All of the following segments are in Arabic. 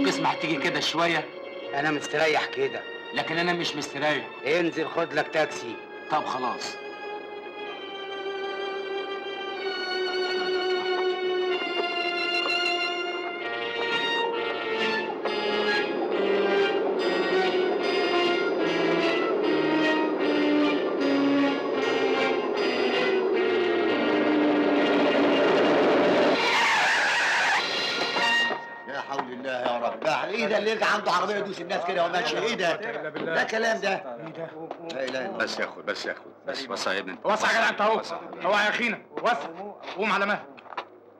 تسمح تيجي كده شويه؟ انا مستريح كده. لكن انا مش مستريح. انزل خد لك تاكسي. طب خلاص. ايه ده اللي يرجع عنده عربيه يدوس الناس كده وماشي؟ ايه ده؟ ده كلام ده؟ ايه ده؟ لا اله الا بس يا اخوي بس وسع يا ابني انت. وسع يا جدع انت اهو. هو يا اخينا وسع. قوم على مهلك.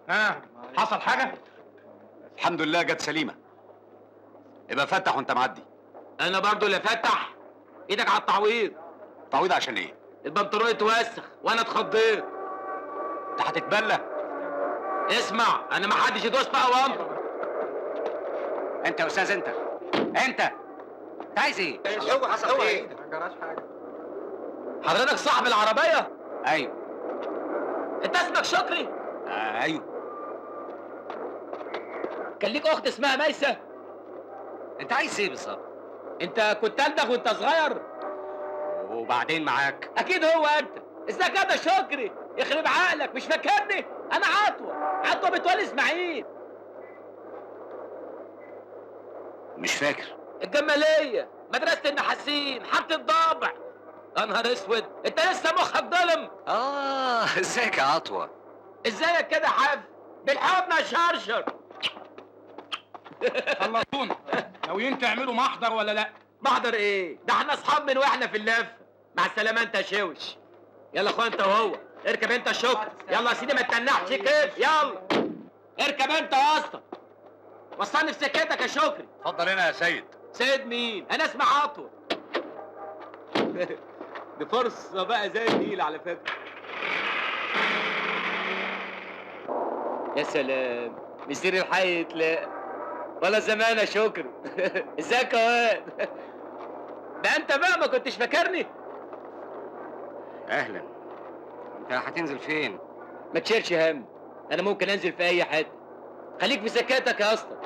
ها حصل حاجه؟ الحمد لله جت سليمه. يبقى فتح وانت معدي. انا برضو اللي فتح. ايدك على التعويض. تعويض عشان ايه؟ البنطلون اتوسخ وانا اتخضيت. انت هتتبلى. اسمع انا ما حدش يدوس بقى وامر. انت يا استاذ انت انت عايز ايه؟ اوعى حصل ايه؟ ما جراش حاجه. حضرتك صاحب العربيه؟ ايوه. انت اسمك شكري؟ ايوه. كان ليك اخت اسمها ميسه؟ انت عايز ايه بالظبط؟ انت كنت قدك وانت صغير؟ وبعدين معاك؟ اكيد هو انت. ازيك يا شكري؟ يخرب عقلك مش فاكرني؟ انا عطوه بتولي اسماعيل. مش فاكر. الجماليه، مدرسه النحاسين، حاره الضابع. يا نهار اسود، انت لسه مخك ظلم. ازيك يا عطوه؟ ازيك كده يا حاج؟ بالحضن يا شرشر. خلصونا. ناويين تعملوا محضر ولا لا؟ محضر ايه؟ ده احنا اصحاب من واحنا في اللفه. مع السلامه انت يا شوش. يلا اخويا انت وهو. اركب انت الشكر. يلا يا سيدي ما تتنحش كده. يلا اركب انت يا اسطى. وصلني في سكتك يا شكري. اتفضل هنا يا سيد. سيد مين؟ انا اسمي عطوه. دي فرصه بقى زي النيل على فكره. يا سلام، مسير الحي يتلاقى ولا زمان يا شكري. ازيك يا واد؟ ده انت بقى ما كنتش فاكرني؟ اهلا. انت هتنزل فين؟ ما تشيلش هم، انا ممكن انزل في اي حته. خليك في سكاتك يا اسطى.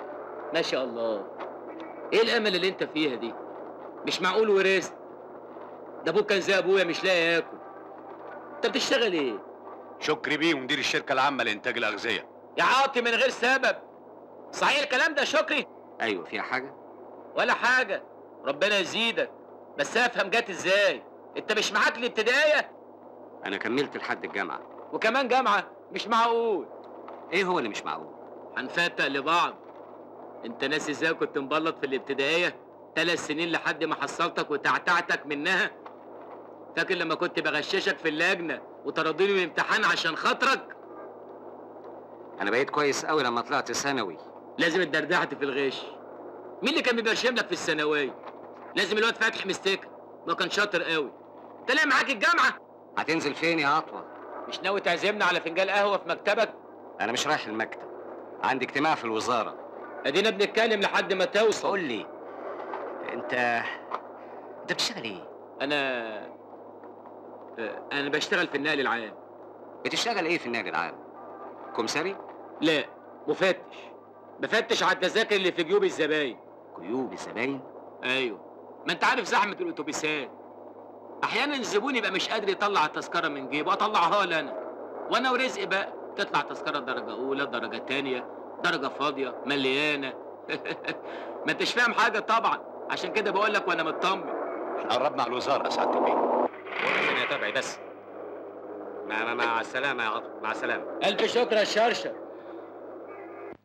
ما شاء الله. ايه الامل اللي انت فيها دي؟ مش معقول ورثت. ده ابوك كان زي ابويا مش لاقي ياكل. انت بتشتغل ايه؟ شكري بيه ومدير الشركه العامه لانتاج الاغذيه. يا عاطي من غير سبب. صحيح الكلام ده يا شكري؟ ايوه. فيها حاجه؟ ولا حاجه، ربنا يزيدك. بس افهم جت ازاي؟ انت مش معاك الابتدائيه؟ انا كملت لحد الجامعه. وكمان جامعه؟ مش معقول. ايه هو اللي مش معقول؟ هنفتق لبعض. انت ناسي ازاي كنت مبلط في الابتدائيه 3 سنين لحد ما حصلتك وتعتعتك منها؟ فاكر لما كنت بغششك في اللجنه وطردوني من الامتحان عشان خاطرك؟ انا بقيت كويس قوي لما طلعت ثانوي. لازم اتدردحت في الغش. مين اللي كان بيبرشم لك في الثانويه؟ لازم الواد فتحي مستكه، ما كان شاطر قوي. طلع معاك الجامعه؟ هتنزل فين يا عطوه؟ مش ناوي تعزمنا على فنجان قهوه في مكتبك؟ انا مش رايح المكتب، عندي اجتماع في الوزاره. ادينا بنتكلم لحد ما توصل. قول لي انت بتشتغل ايه؟ انا بشتغل في النقل العام. بتشتغل ايه في النقل العام؟ كمساري؟ لا، مفتش. بفتش على التذاكر اللي في جيوب الزباين. جيوب الزباين؟ ايوه، ما انت عارف زحمه الاتوبيسات. احيانا الزبون يبقى مش قادر يطلع التذكره من جيبه، اطلعها له انا. وانا ورزقي بقى تطلع تذكره درجه اولى، درجه تانية، درجه فاضيه، مليانه. ما انتش فاهم حاجه طبعا، عشان كده بقول لك وانا مطمن. احنا قربنا على الوزاره يا سعاده البيه. وقفني يا تبعي بس. مع السلامه يا عطوه. مع السلامه. الف شكر يا شرشر.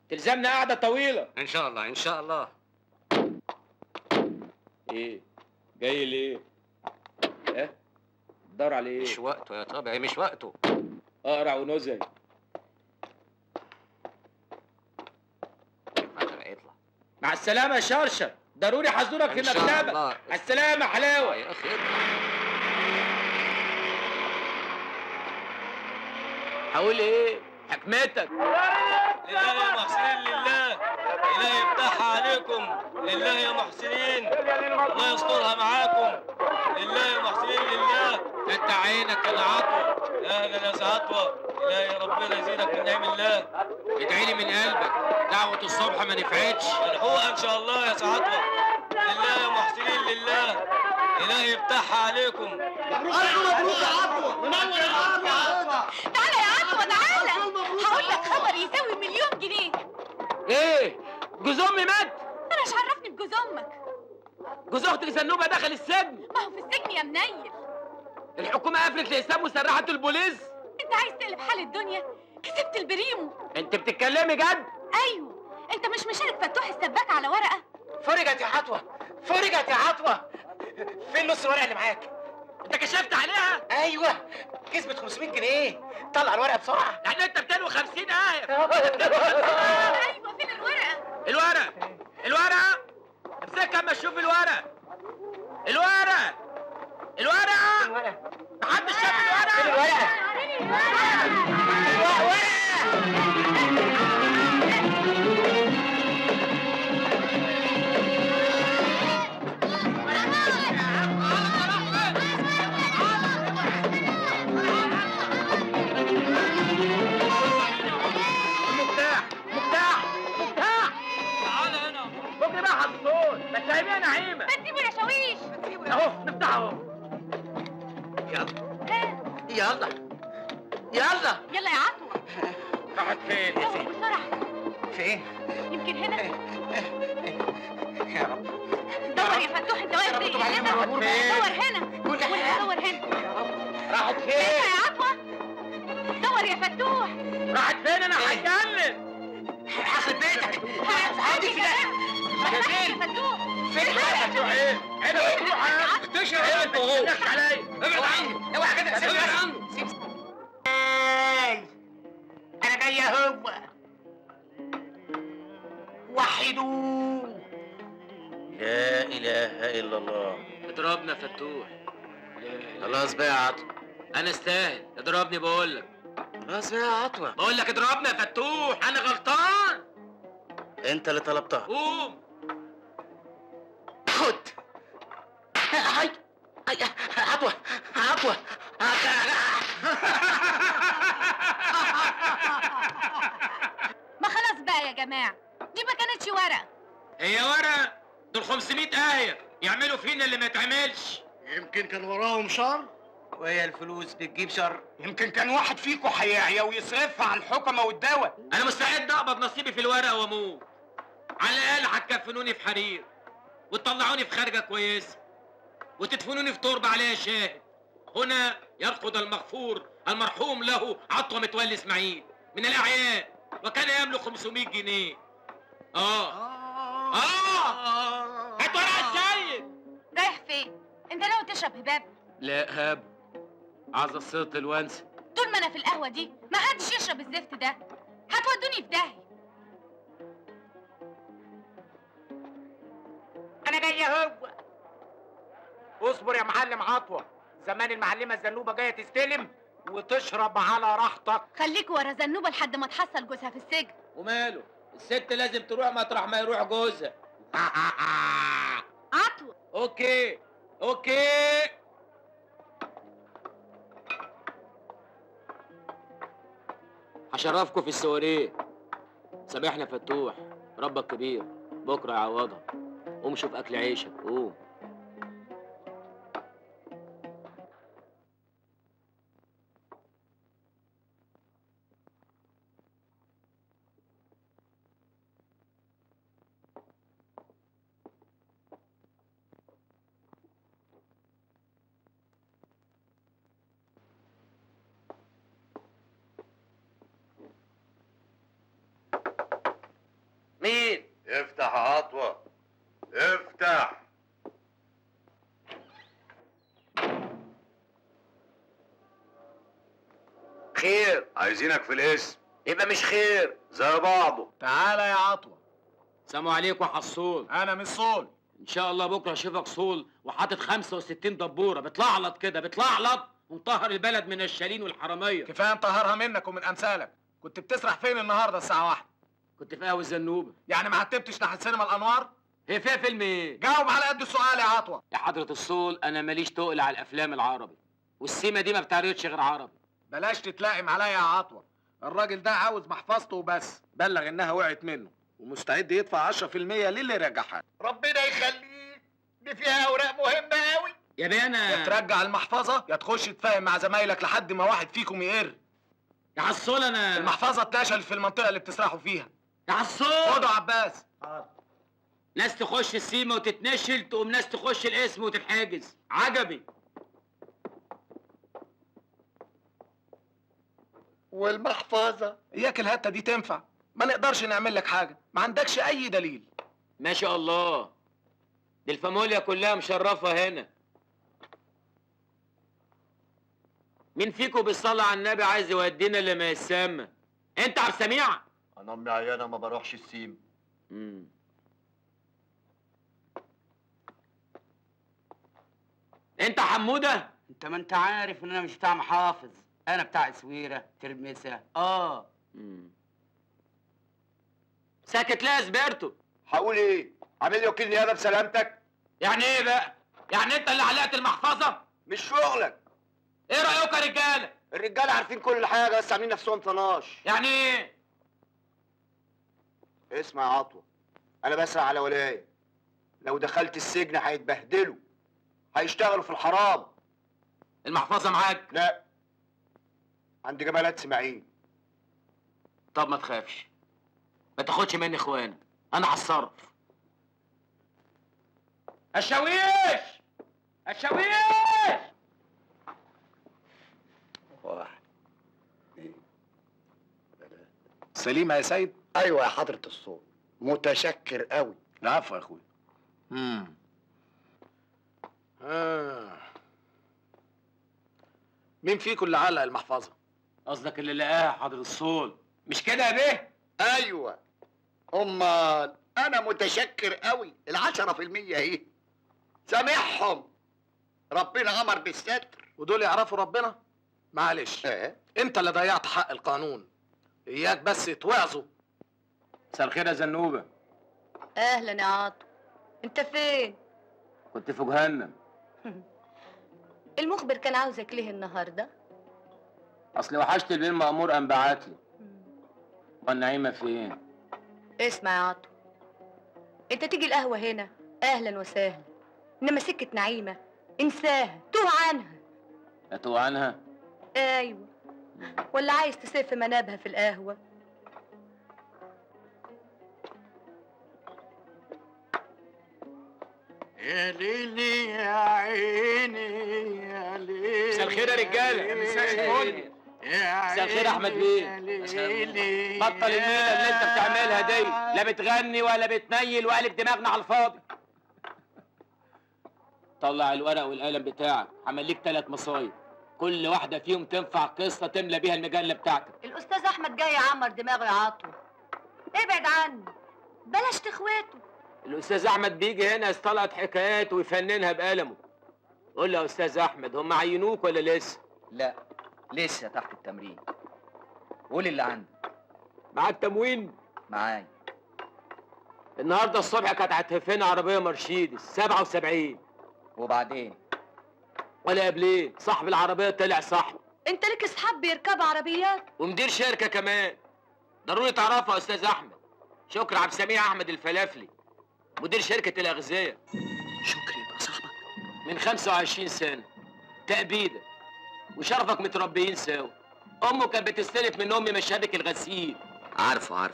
تلزمنا قعده طويله. ان شاء الله ان شاء الله. ايه جاي ليه؟ ايه تدور على ايه؟ مش وقته يا طبعي، مش وقته. اقرع ونزل. اطلع. مع السلامه يا شرشر، ضروري حضورك في مكتبك. مع السلامه يا حلاوه. يا اخي اطلع. هقول ايه؟ حكمتك. لله يا محسنين، لله إلهي يفتحها عليكم. لله يا محسنين، الله يسترها معاكم. لله يا محسنين، لله. فتح عينك يا عطوة. يا اهلا يا عطوة. الهي ربنا يزيدك من نعم الله. ادعي لي من قلبك، دعوة الصبح ما نفعتش. الحقوق ان شاء الله يا عطوة. لله يا محسنين لله. الهي يفتحها عليكم. مبروك يا عطوة، منور يا عطوة. تعالى يا عطوة تعالى، هقول لك خبر يساوي مليون جنيه. ايه؟ جوز امي مات؟ انا مش عرفني بجوز امك. جوز اختك زنوبه دخل السجن. ما هو في السجن يا منيل. الحكومه قفلت الحساب وسرحت البوليس. انت عايز تقلب حال الدنيا، كسبت البريمو. انت بتتكلمي جد؟ ايوه، انت مش مشارك فتوح السباك على ورقه؟ فرجت يا عطوة، فرجت يا عطوة. فين نص الورقة اللي معاك؟ انت كشفت عليها؟ ايوه، كسبت 500 جنيه. طلع الورقة بسرعة. يعني انت 250 ايه؟ ايوه، فين الورقه؟ الورقه امسكها اما تشوف الورقه. الورقه محدش شاف الورقه. مفتاح تعالى هنا. بكره بقى حصول ما تفهمي يا نعيمه. ما تسيبه يا شاويش. اهو نفتح اهو. يلا يلا يا عطوة. راحت فين؟ روح بسرعة. فين؟ يمكن هنا. يا رب. دور يا فتوح، انت واقف ليه؟ هنا. دور هنا. دور هنا. راحت هنا فين؟ يا عطوة. دور يا فتوح. راحت فين؟ انا هتكلم. اخر بيتك. هادي كده. فين؟ يا فتوح. فين بقى؟ فتوح ايه؟ عينك مفتوحه. اختشر ايه انت ما وهو. تستناش عليا. ابعد عني. اوعى كده. سيبني ابعد بس. عنه. انا جاي اهو. وحدوه. لا اله الا الله. اضربنا يا فتوح. خلاص بقى يا عطوة. انا استاهل، اضربني بقول لك. خلاص بقى يا عطوة. بقول لك اضربنا يا فتوح، انا غلطان. انت اللي طلبتها. قوم. خد. هاي. عطوة. ما خلاص بقى يا جماعة، دي ما كانتش ورقة. هي ورقه؟ دول 500 آية يعملوا فينا اللي ما يتعملش. يمكن كان وراهم شر. وهي الفلوس بتجيب شر. يمكن كان واحد فيكم هيعيا ويصرفها على الحكمة والدواء. انا مستعد اقبض نصيبي في الورقه واموت. على الاقل هتكفنوني في حرير وتطلعوني في خارجه كويسه وتدفنوني في تربه عليها شاهد. هنا يرقد المغفور المرحوم له عطوة متولي اسماعيل من الاعيان، وكان يملك 500 جنيه. هات ورقه السيد. رايح فين؟ انت ناوي تشرب هباب؟ لا هاب، عايز الصوت الونس. طول ما انا في القهوة دي ما حدش يشرب الزفت ده، هتودوني في داهية. انا جاي اهو. اصبر يا معلم عطوة، زمان المعلمة الزنوبة جاية تستلم وتشرب على راحتك. خليك ورا زنوبة لحد ما تحصل جوزها في السجن. وماله، الست لازم تروح مطرح ما يروح جوزها. عطوة. اوكي هشرفكوا في السواريه. سامحنا فتوح، ربك كبير، بكره يعوضها. قوم شوف اكل عيشك، قوم. مين؟ افتح يا عطوة، افتح. خير. عايزينك في الاسم. يبقى مش خير. زي بعضه. تعالى يا عطوة. سلام عليكم يا حصول. انا مش صول. ان شاء الله بكره اشوفك صول وحاطط 65 دبوره بتلعلط كده، بتلعلط ومطهر البلد من الشالين والحراميه. كفايه نطهرها منك ومن امثالك. كنت بتسرح فين النهارده الساعه 1؟ كنت في قهوه الزنوبه. يعني ما عتبتش ناحيه سينما الانوار؟ هي فيها فيلم ايه؟ جاوب على قد السؤال يا عطوة. يا حضره الصول انا ماليش تقل على الافلام العربي. والسيمه دي ما بتعرضش غير عربي. بلاش تتلائم عليا يا عطوه، الراجل ده عاوز محفظته وبس. بلغ انها وقعت منه ومستعد يدفع 10% للي يرجعها. ربنا يخليك، دي فيها اوراق مهمه قوي. يا بيه يا انا ترجع المحفظه يا تخش تتفاهم مع زمايلك لحد ما واحد فيكم يقر. يا عصول انا المحفظه اتنشلت في المنطقه اللي بتسرحوا فيها. يا عصول خدوا عباس. ناس تخش السيمه وتتنشل، تقوم ناس تخش الاسم وتتحاجز. عجبي. والمحفظه اياك الهته دي تنفع؟ ما نقدرش نعمل لك حاجه، ما عندكش اي دليل. ما شاء الله، دي الفاموليا كلها مشرفه هنا. مين فيكم بيصلي على النبي عايز يودينا لما يسمى؟ انت عبد السميع؟ انا امي عيانه ما بروحش السيم. انت حموده؟ انت ما انت عارف ان انا مش بتاع محافظ، انا بتاع اسويره ترمسه. ساكت ليه يا زبرتو؟ هقول ايه؟ عامل لي وكيل نيابه بسلامتك؟ يعني ايه بقى؟ يعني انت اللي علقت المحفظه؟ مش شغلك. ايه رايكم يا رجاله؟ الرجاله عارفين كل حاجه بس عاملين نفسهم طناش. يعني ايه؟ اسمع يا عطوه، انا بسأل على ولايه، لو دخلت السجن هيتبهدلوا، هيشتغلوا في الحرام. المحفظه معاك؟ لا، عند جمالات اسماعيل. طب ما تخافش، ما تاخدش مني اخوان، انا هتصرف. الشاويش! الشاويش! واحد اثنين ثلاثة. سليمه يا سيد؟ ايوه يا حضره الصوت، متشكر قوي. العفو يا اخويا. مين فيكم اللي علق المحفظه؟ قصدك اللي لقاها حضر الصول، مش كده يا بيه؟ ايوه. امال انا متشكر قوي، ال10% اهي، سامحهم، ربنا امر بالستر. ودول يعرفوا ربنا؟ معلش، انت اللي ضيعت حق القانون، اياك بس توعظوا. مساء الخير يا زنوبه. اهلا يا عاطف، انت فين؟ كنت في جهنم. المخبر كان عاوزك ليه النهارده؟ اصل وحشت البين مأمور قام بعتلي. والنعيمه فين؟ اسمع يا عاطف، انت تيجي القهوه هنا اهلا وسهلا، انما سكه نعيمه انساها، توه عنها. اتوه عنها؟ ايوه، ولا عايز تسف منابها في القهوه؟ يا ليلي يا عيني يا ليلي. مساء الخير يا رجاله. مساء الفل. مساء الخير يا احمد بيه. بطل النيله اللي انت بتعملها دي، لا بتغني ولا بتنيل وقالب دماغنا على الفاضي. طلع الورق والقلم بتاعك، عمل ليك 3 مصايب، كل واحده فيهم تنفع قصه تملى بيها المجله بتاعتك. الاستاذ احمد جاي يعمر دماغه يا عاطف، ابعد عنه، بلاش تخواته. الاستاذ احمد بيجي هنا يستلقط حكايات ويفننها بقلمه. قول له يا استاذ احمد، هم عينوك ولا لسه؟ لا لسه تحت التمرين. قول اللي عندك. معاك تموين؟ معايا. النهارده الصبح كانت هتهفنا عربيه مرشيدس 77. وبعدين؟ ولا قبلين صاحب العربيه طلع صاحبه. انت لك اصحاب بيركبوا عربيات؟ ومدير شركه كمان. ضروري تعرفها يا استاذ احمد. شكري عبد السميع احمد الفلافلي، مدير شركه الاغذيه. شكري يبقى صاحبك؟ من 25 سنه تأبيده، وشرفك متربيين سوا. امه كانت بتستلف من امي مشابك الغسيل. عارفه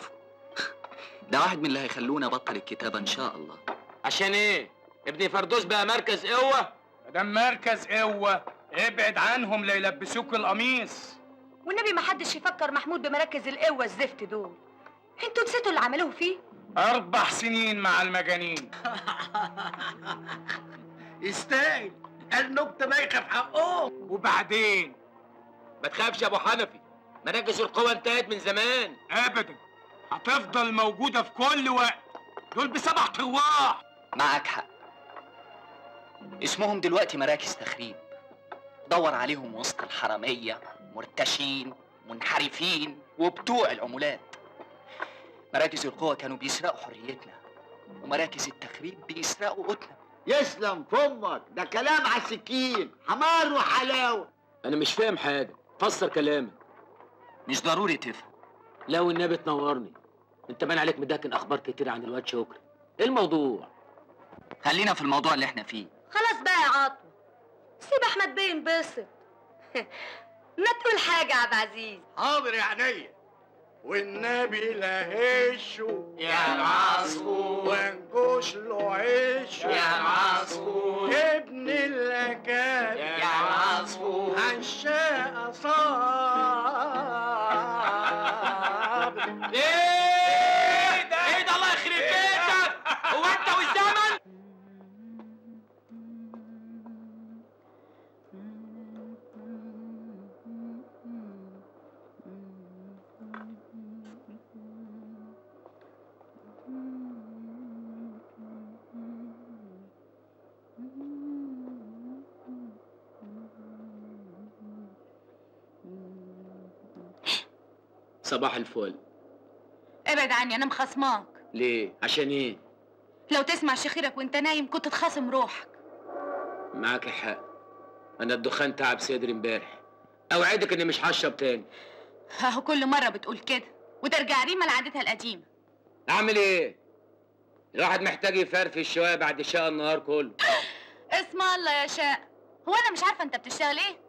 ده واحد من اللي هيخلونا بطل الكتابه ان شاء الله. عشان ايه؟ ابن فردوس بقى مركز قوه؟ مدام مركز قوه ابعد عنهم لا يلبسوك القميص. والنبي ما حدش يفكر محمود بمراكز القوه الزفت دول، انتوا نسيتوا اللي عملوه فيه؟ 4 سنين مع المجانين. يستاهل، النكته بايخه في حقهم. وبعدين؟ ما تخافش يا ابو حنفي، مراكز القوه انتهت من زمان. ابدا، هتفضل موجوده في كل وقت. دول ب7 ارواح. معاك حق، اسمهم دلوقتي مراكز تخريب. دور عليهم وسط الحراميه، مرتشين، منحرفين، وبتوع العمولات. مراكز القوة كانوا بيسرقوا حريتنا، ومراكز التخريب بيسرقوا قوتنا. يسلم فمك، ده كلام على السكين، حمار وحلاوه. انا مش فاهم حاجه، فسر كلامك. مش ضروري تفهم. لو النبي تنورني، انت باين عليك مدكن اخبار كتير عن الواد شكري. ايه الموضوع؟ خلينا في الموضوع اللي احنا فيه. خلاص بقى يا عاطمة، سيب احمد بيه ينبسط. ما تقول حاجة يا عبد العزيز. حاضر يا عينيا. والنبي لهشه يا العصفور، وانكش له عيشه يا العصفور، ابن الاكاد يا العصفور، عشاق صاب. ايه ده؟ ايه ده؟ الله يخرب بيتك! هو انت والزمن؟ صباح الفل. ابعد عني، انا مخصماك. ليه؟ عشان ايه؟ لو تسمع شخيرك وانت نايم كنت تخاصم روحك. معاك حق، انا الدخان تعب صدري امبارح. اوعدك اني مش هشرب تاني. اهو كل مرة بتقول كده وترجع ريما لعادتها القديمة. اعمل ايه؟ الواحد محتاج يفرفش شويه بعد شقى النهار كله. اسم الله يا شاء، هو انا مش عارفة انت بتشتغل ايه؟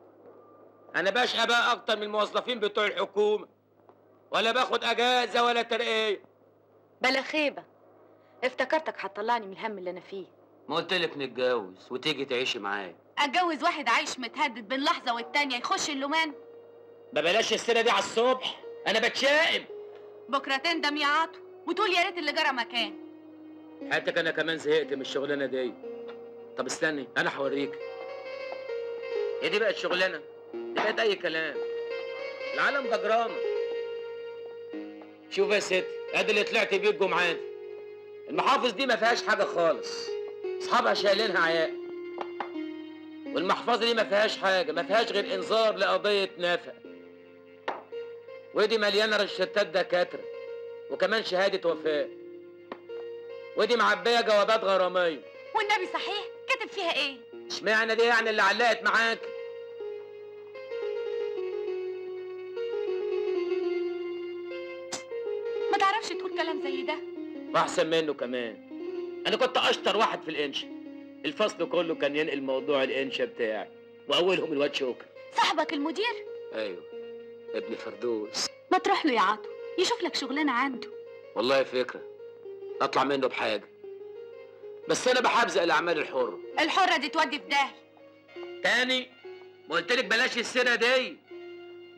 انا بشقى بقى اكتر من الموظفين بتوع الحكومه، ولا باخد اجازه ولا ترقيه. بلا خيبة، افتكرتك هتطلعني من الهم اللي انا فيه. ما قلت لك نتجوز وتيجي تعيشي معايا. اتجوز واحد عايش متهدد بين لحظة والتانية يخش اللومان؟ ما بلاش السيره دي على الصبح، انا بتشائم. بكرة تندم يا عاطو وتقول يا ريت اللي جرى مكان. حياتك انا كمان زهقت من الشغلانه دي. طب استني انا هوريك. هي دي بقت شغلانه؟ دي بقت اي كلام. العالم بجرامه. شوف يا ستي، ادي اللي طلعت بيه الجمعه دي. المحافظ دي ما فيهاش حاجه خالص، اصحابها شايلينها عياء. والمحفظه دي ما فيهاش حاجه، ما فيهاش غير انذار لقضيه نفق. ودي مليانه روشتات دكاتره وكمان شهاده وفاه. ودي معبيه جوابات غراميه. والنبي صحيح كاتب فيها ايه؟ اشمعنى دي يعني اللي علقت معاك؟ ما تعرفش تقول كلام زي ده؟ واحسن منه كمان. انا كنت اشطر واحد في الانشا. الفصل كله كان ينقل موضوع الانشا بتاعي، واولهم الواد شكري. صاحبك المدير؟ ايوه، ابن فردوس. ما تروح له يا عاطو يشوف لك شغلانه عنده. والله فكره، اطلع منه بحاجه. بس انا بحبزق الاعمال الحره. الحره دي تودي في داهيه. تاني ما قلت لك بلاش السيره دي.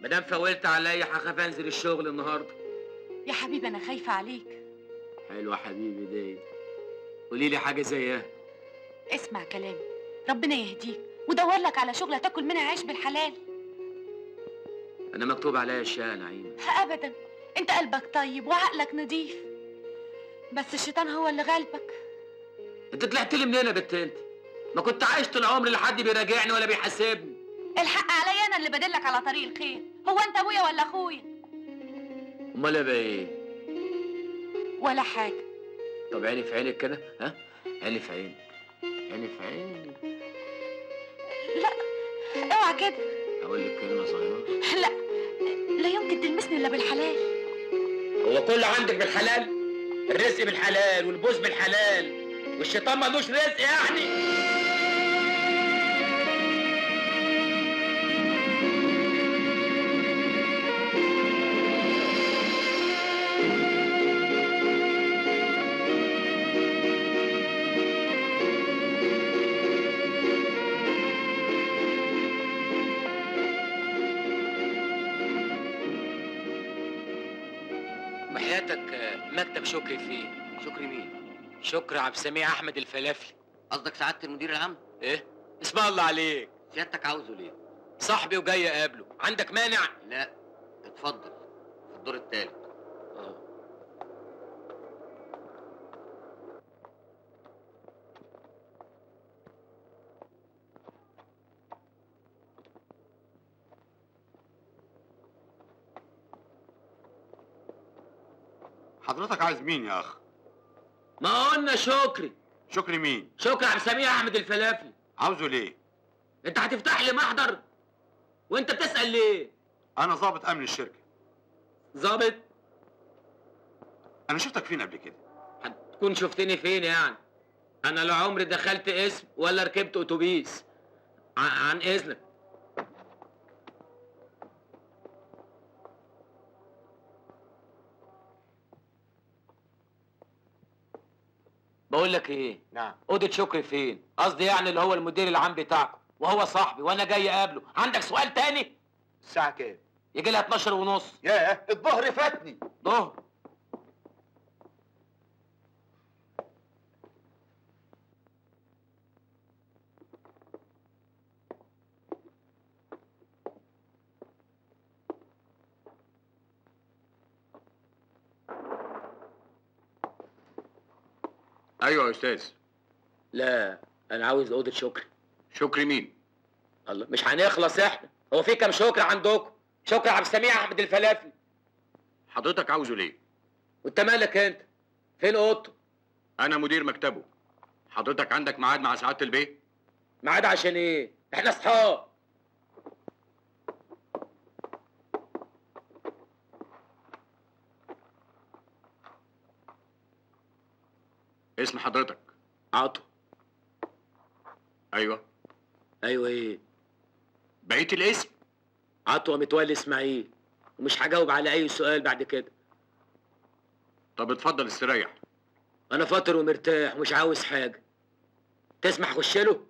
مادام فولت عليا هخاف انزل الشغل النهارده. يا حبيبي انا خايفه عليك. حلوه حبيبي دي. قولي لي حاجه زيها. اسمع كلامي، ربنا يهديك ودور لك على شغله تاكل منها عيش بالحلال. انا مكتوب عليا الشقه نعيمه. ابدا، انت قلبك طيب وعقلك نضيف، بس الشيطان هو اللي غالبك. انت طلعت لي منين يا بنت انت؟ ما كنت عايش طول عمري لا حد بيراجعني ولا بيحاسبني. الحق عليا انا اللي بدلك على طريق الخير. هو انت ابويا ولا اخويا؟ امال ابقى ايه؟ ولا حاجه. طب عيني في عينك كده، ها؟ عيني في عينك، عيني في عينك. لا اوعى كده. اقول لك كلمه صغيره. لا، لا يمكن تلمسني الا بالحلال. هو كله عندك بالحلال؟ الرزق بالحلال والبوس بالحلال، والشيطان ملوش رزق يعني؟ وحياتك مكتب شكري فين؟ شكري مين؟ شكري عبد السميع احمد الفلافلي. قصدك سعادة المدير العام؟ ايه؟ اسم الله عليك. سيادتك عاوزه ليه؟ صاحبي وجاي اقابله، عندك مانع؟ لا، اتفضل في الدور الثالث. حضرتك عايز مين يا اخ؟ ما قلنا شكري. شكري مين؟ شكري عبد السميع احمد الفلافلي. عاوزه ليه؟ انت هتفتح لي محضر؟ وانت بتسال ليه؟ انا ضابط امن الشركه. ظابط؟ انا شفتك فين قبل كده؟ هتكون شفتني فين يعني؟ انا لا عمري دخلت اسم ولا ركبت اتوبيس. عن اذنك. بقول لك ايه؟ نعم. اوضه شكري فين؟ قصدي يعني اللي هو المدير العام بتاعكم، وهو صاحبي وانا جاي اقابله. عندك سؤال تاني؟ الساعة كام؟ يجي لها 12 ونص. ياه الظهر فاتني. ظهر. ايوه يا استاذ. لا انا عاوز اوضه شكري. شكري مين؟ الله مش هنخلص احنا. هو في كام شكر عندكم؟ شكري عبد السميع احمد الفلافل. حضرتك عاوزه ليه؟ وانت مالك انت؟ فين اوضته؟ انا مدير مكتبه. حضرتك عندك ميعاد مع سعاده البيه؟ ميعاد عشان ايه؟ احنا اصحاب. اسم حضرتك؟ عطو. ايوه. ايوه ايه؟ بقيت الاسم؟ عطوة متولي اسماعيل، ومش هجاوب على اي سؤال بعد كده. طب اتفضل استريح. انا فاطر ومرتاح ومش عاوز حاجه. تسمح اخش له؟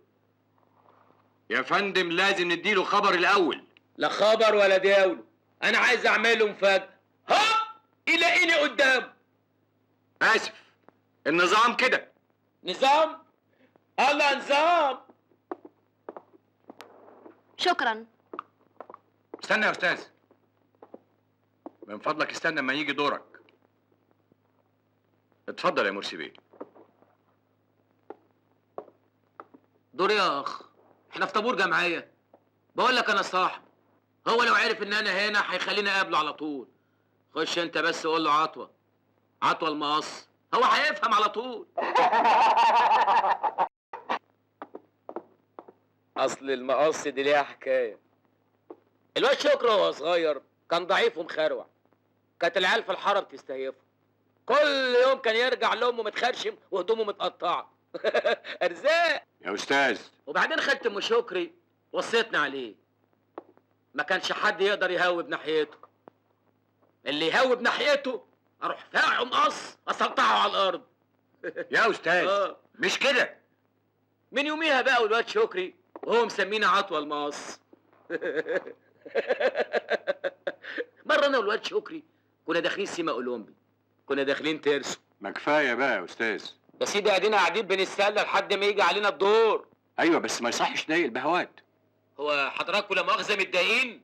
يا فندم لازم نديله خبر الاول. لا خبر ولا دياوله. انا عايز اعمل له مفاجاه. ها يلاقيني قدامه. اسف، النظام كده. نظام؟ الله نظام. شكرا. استنى يا استاذ، من فضلك استنى اما يجي دورك. اتفضل يا مرسي بيه. دور يا اخ، احنا في طابور جمعيه. بقول لك انا صاحب، هو لو عرف ان انا هنا هيخليني اقابله على طول. خش انت بس قول له عطوه، عطوه المقص، هو هيفهم على طول. اصل المقص دي ليها حكايه. الواد شكري وهو صغير كان ضعيف ومخروع. كانت العيال في الحاره بتستهيفه. كل يوم كان يرجع لامه متخرشم وهدومه متقطعه. ارزاق يا استاذ. وبعدين خدت ام شكري وصيتنا عليه. ما كانش حد يقدر يهوب ناحيته. اللي يهوب ناحيته اروح فاعه مقص اسلطعه على الارض. يا استاذ مش كده. من يوميها بقى والواد شكري وهو مسمينا عطوه المقص. مرة انا والواد شكري كنا داخلين سيما اولمبي، كنا داخلين ترسو. ما كفايه بقى يا استاذ. يا سيدي قاعدين بنتسلى لحد ما يجي علينا الدور. ايوه بس ما يصحش تضايق البهوات. هو حضراتكم لا مؤاخذه متضايقين؟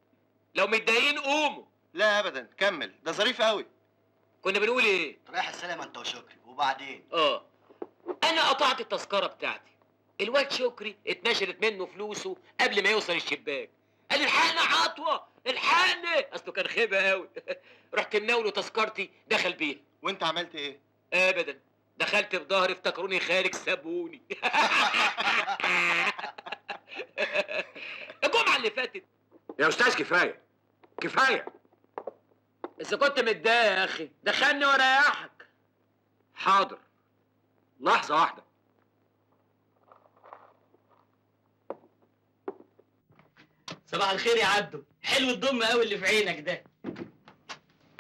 لو متضايقين قوموا. لا ابدا كمل، ده ظريف قوي. كنا بنقول ايه؟ رايح السلامة انت وشكري، وبعدين؟ انا قطعت التذكره بتاعتي. الواد شكري اتنشرت منه فلوسه قبل ما يوصل الشباك. قال الحقنا عطوه الحقنا، اصله كان خيبه قوي. رحت مناوله تذكرتي دخل بيها. وانت عملت ايه؟ ابدا، دخلت في ظهري افتكروني خارج سابوني. الجمعه اللي فاتت. يا استاذ كفايه كفايه. اذا كنت متضايق يا اخي دخلني واريحك. حاضر، لحظه واحده. صباح الخير يا عبدو. حلو الضم قوي اللي في عينك ده.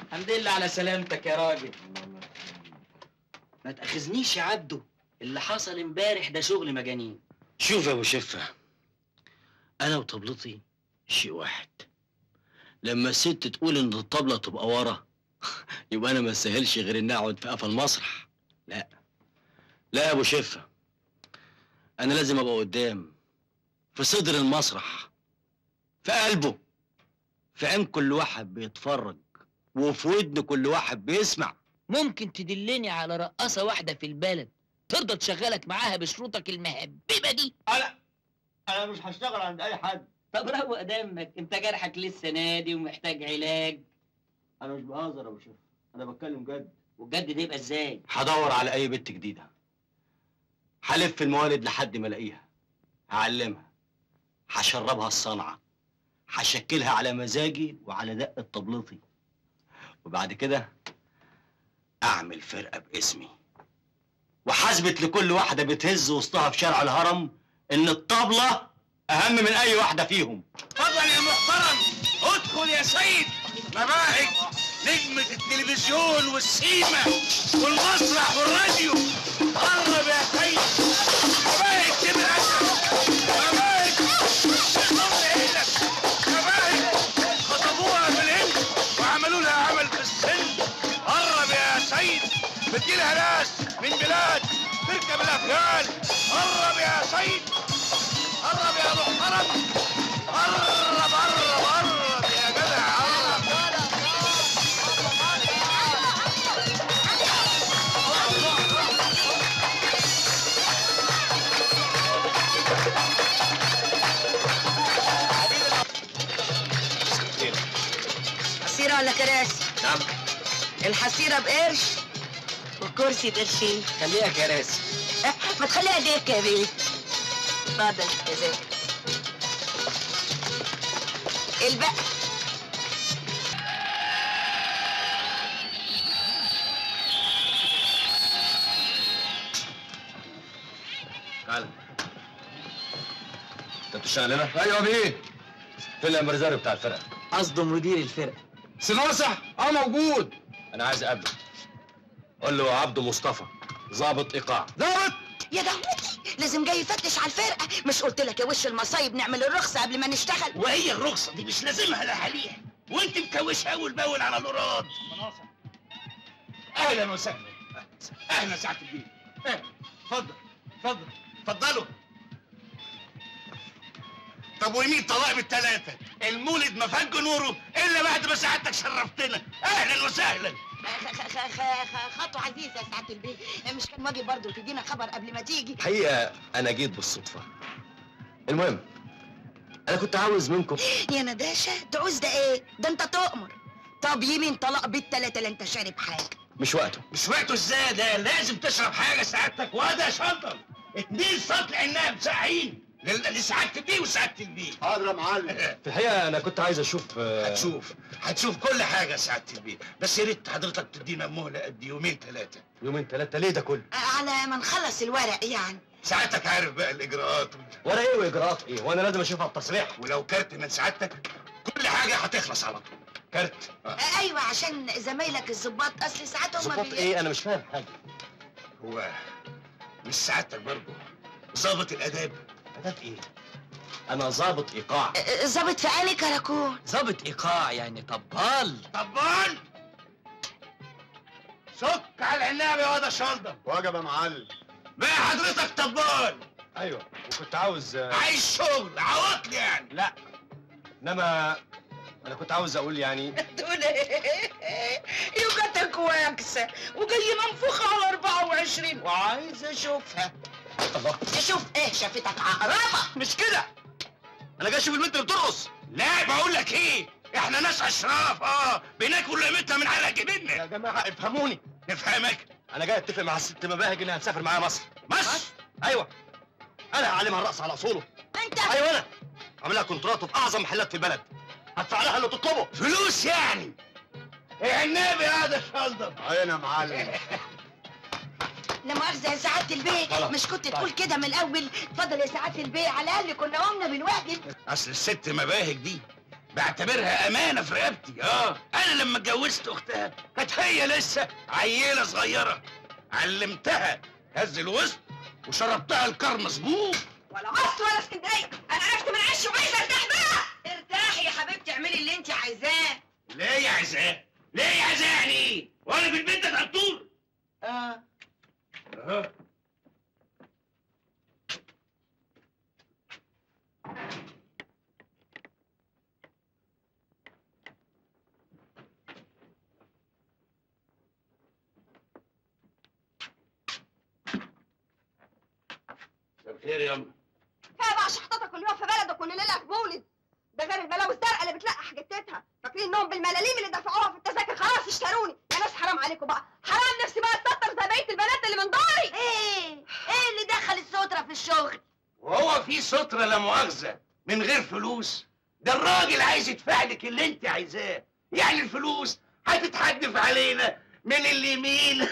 الحمد لله على سلامتك يا راجل. ما تاخذنيش يا عبدو، اللي حصل امبارح ده شغل مجانين. شوف يا ابو شفه، انا وطبلتي شيء واحد. لما الست تقول ان الطبله تبقى ورا يبقى انا ما استاهلش غير اني اقعد في قفا المسرح. لا لا يا ابو شفه، انا لازم ابقى قدام، في صدر المسرح، في قلبه، في عين كل واحد بيتفرج، وفي ودن كل واحد بيسمع. ممكن تدلني على رقاصه واحده في البلد ترضى تشغلك معاها بشروطك المهببه دي؟ انا مش هشتغل عند اي حد. طب روق دمك، انت جرحك لسه نادي ومحتاج علاج. انا مش بهزر يا ابو شفا، انا بتكلم جد. والجد ده يبقى ازاي؟ هدور على اي بنت جديده، هلف الموالد لحد ما الاقيها، هعلمها، هشربها الصنعه، هشكلها على مزاجي وعلى دقة طبلتي، وبعد كده اعمل فرقة باسمي، وحاسبت لكل واحدة بتهز وسطها في شارع الهرم ان الطبلة اهم من اي واحدة فيهم. اتفضل يا محترم، ادخل يا سيد. مباهج نجمة التلفزيون والسيما والمسرح والراديو، قرب يا سيد. مباهج كبر مباهج شغل عينك. مباهج خطبوها في الهند وعملوا لها عمل في السن. قرب يا سيد، بتجيلها ناس من بلاد تركب الافيال. قرب يا سيد، قرب يا محترم، قرب قرب قرب يا جدع، قرب. حسيرة ولا كراسي؟ نعم. الحسيرة بقرش والكرسي بقرشين. خليها كراسي. ما تخليها ديك يا بيه. اتفضل يا زين. البقى تعالى. انت بتشتغل هنا؟ ايوه بيه. فين الامرزاري بتاع الفرقه؟ قصده مدير الفرقة. سناصح موجود. انا عايز اقابله. قول له عبده مصطفى ضابط ايقاع. ضابط. يا دهوتي لازم جاي يفتش على الفرقة. مش قلت لك يا وش المصايب نعمل الرخصة قبل ما نشتغل؟ وهي الرخصه دي مش لازمها لحاليها، وانت مكوشها اول باول على الاوراد. اهلا وسهلا. اهلا سعاده الدين. اتفضل اتفضل اتفضلوا. طب ويمين طلائم الثلاثه؟ المولد ما فج نوره الا بعد ما سعادتك شرفتنا. اهلا وسهلا. خطوة عزيزة يا سعادة البيه. مش كان واجب برضه تدينا خبر قبل ما تيجي؟ الحقيقة أنا جيت بالصدفة. المهم أنا كنت عاوز منكم. يا نداشة تعوز ده ايه؟ ده انت تؤمر. طب يمين طلاق بالتلاتة لا انت شارب حاجة. مش وقته. مش وقته ازاي؟ ده لازم تشرب حاجه سعادتك. وده شنطه 2 سطل عناب ساقعين لسعاده البيه وسعاده البيه. حاضر يا معلم. في الحقيقة أنا كنت عايز أشوف. هتشوف كل حاجه سعاده البيه، بس يا ريت حضرتك تدينا مهله قد يومين 3. يومين 3 ليه ده كله؟ على ما نخلص الورق يعني. ساعتك عارف بقى الاجراءات، ولا إيه وإجراءات إيه؟ وأنا لازم أشوفها بتصريح. ولو كارت من سعادتك كل حاجه هتخلص على طول. كارت. ايوه عشان زمايلك الظباط اصل ساعات هم ظباط إيه؟ أنا مش فاهم حاجة. هو مش سعادتك برضه ظابط الاداب؟ أداب إيه؟ أنا ضابط إيقاع. ظابط في انهي كراكون؟ ظابط ايقاع يعني طبال. طبال. سك على العناب يا واد شلدر. واجب يا معلم. بقى حضرتك طبال. أيوه وكنت عاوز. عايز شغل عواطل يعني. لا إنما أنا كنت عاوز أقول يعني. تقول ايه؟ يوجتك واكسه وجاي منفوخه على 24 وعايز اشوفها. الله. تشوف ايه؟ شافتك عقربه. مش كده. أنا جاي أشوف البنت اللي بترقص. لا بقول لك ايه، احنا ناس اشراف بناكل لقمتنا من على جبيننا. يا جماعة افهموني. نفهمك. أنا جاي أتفق مع الست مباهج إنها تسافر معايا مصر. مصر؟ أيوه. أنا هعلمها الرقص على أصوله. انت أيوه أنا. عامل لها كونترات في أعظم محلات في البلد. هدفع لها اللي تطلبه. فلوس يعني؟ ايه النبي هذا شلدر؟ عين يا معلم. لا مؤاخذة يا سعادة البيه. خلاص. مش كنت تقول كده من الأول؟ اتفضل يا سعادة البيه، على الأقل كنا قمنا بالواجب. اصل الست مباهج دي بعتبرها امانه في رقبتي. انا لما اتجوزت اختها كانت هي لسه عيله صغيره، علمتها هز الوسط وشربتها الكار مظبوط. ولا مصر ولا اسكندرية، أنا عرفت من عش وعايزة أرتاح بقى. ارتاحي يا حبيبتي، اعملي اللي أنت عايزاه. ليه يا عزاه؟ ليه يا عزاه يعني ايه؟ وانا في البيت ده دكتور؟ اه خير يلا. كفايه بقى شحطتك كل يوم في بلدك كل ليله في مولد. ده غير البلاوي الزرقاء اللي بتلقح جتتها. فاكرين انهم بالملاليم اللي دفعوها في التذاكر خلاص اشتروني. يا ناس حرام عليكم بقى، حرام نفسي بقى اتستر زي بقيه البنات اللي من دوري. ايه اللي دخل السترة في الشغل؟ وهو في سترة لا مؤاخذة من غير فلوس؟ ده الراجل عايز يدفع لك اللي انت عايزاه، يعني الفلوس هتتحدف علينا من اليمين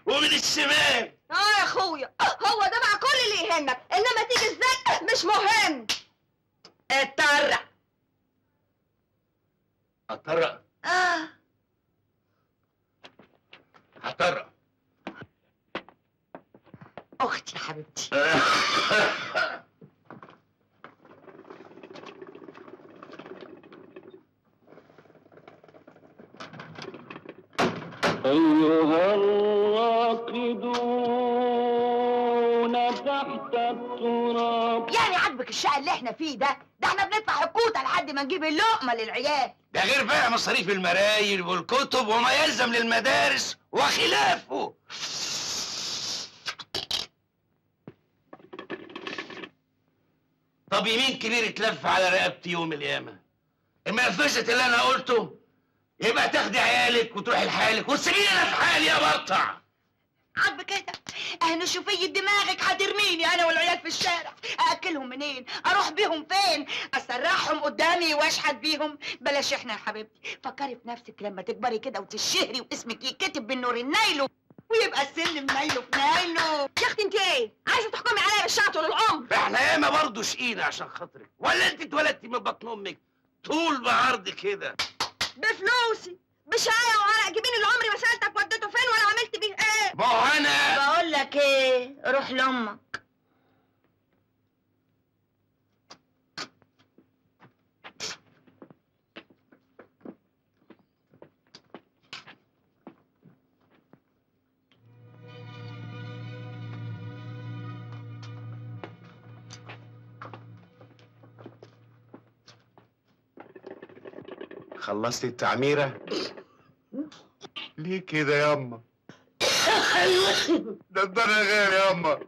ومن الشمال. يا اخويا، هو ده بقى كل اللي يهمك، انما تيجي ازاي مش مهم. اتطرق. اتطرق؟ هتطرق. اختي يا حبيبتي. أيها الراقدون تحت التراب. يعني عاجبك الشقه اللي احنا فيه ده؟ ده احنا بندفع حكوته لحد ما نجيب اللقمه للعيال. ده غير بقى مصاريف المرايل والكتب وما يلزم للمدارس وخلافه. طب يمين كبير اتلف على رقبتي يوم القيامه. اما نفذت اللي انا قلته يبقى تاخدي عيالك وتروحي لحالك وتسيبيني انا في حالي يا بطع. عاجبك كده؟ اهنا شوفي دماغك هترميني انا والعيال في الشارع. ااكلهم منين؟ اروح بيهم فين؟ اسرحهم قدامي واشحت بيهم؟ بلاش احنا يا حبيبتي، فكري في نفسك لما تكبري كده وتشهري واسمك يتكتب بالنور النايلو ويبقى السلم نايلو في نايلو. يا اختي انت ايه؟ عايزه تحكمي عليا بالشعر طول العمر؟ احنا ياما برضه شقينا عشان خاطرك، ولا انت اتولدتي من بطن امك طول بعرض كده؟ بفلوسي بشقاية وعرق جبين اللي عمري ما سالتك وديته فين ولا عملت بيه ايه. ما هو انا بقول لك ايه، روح لامك. خلصتي التعميرة؟ ليه كده ياما؟ ده الدنيا غير ياما.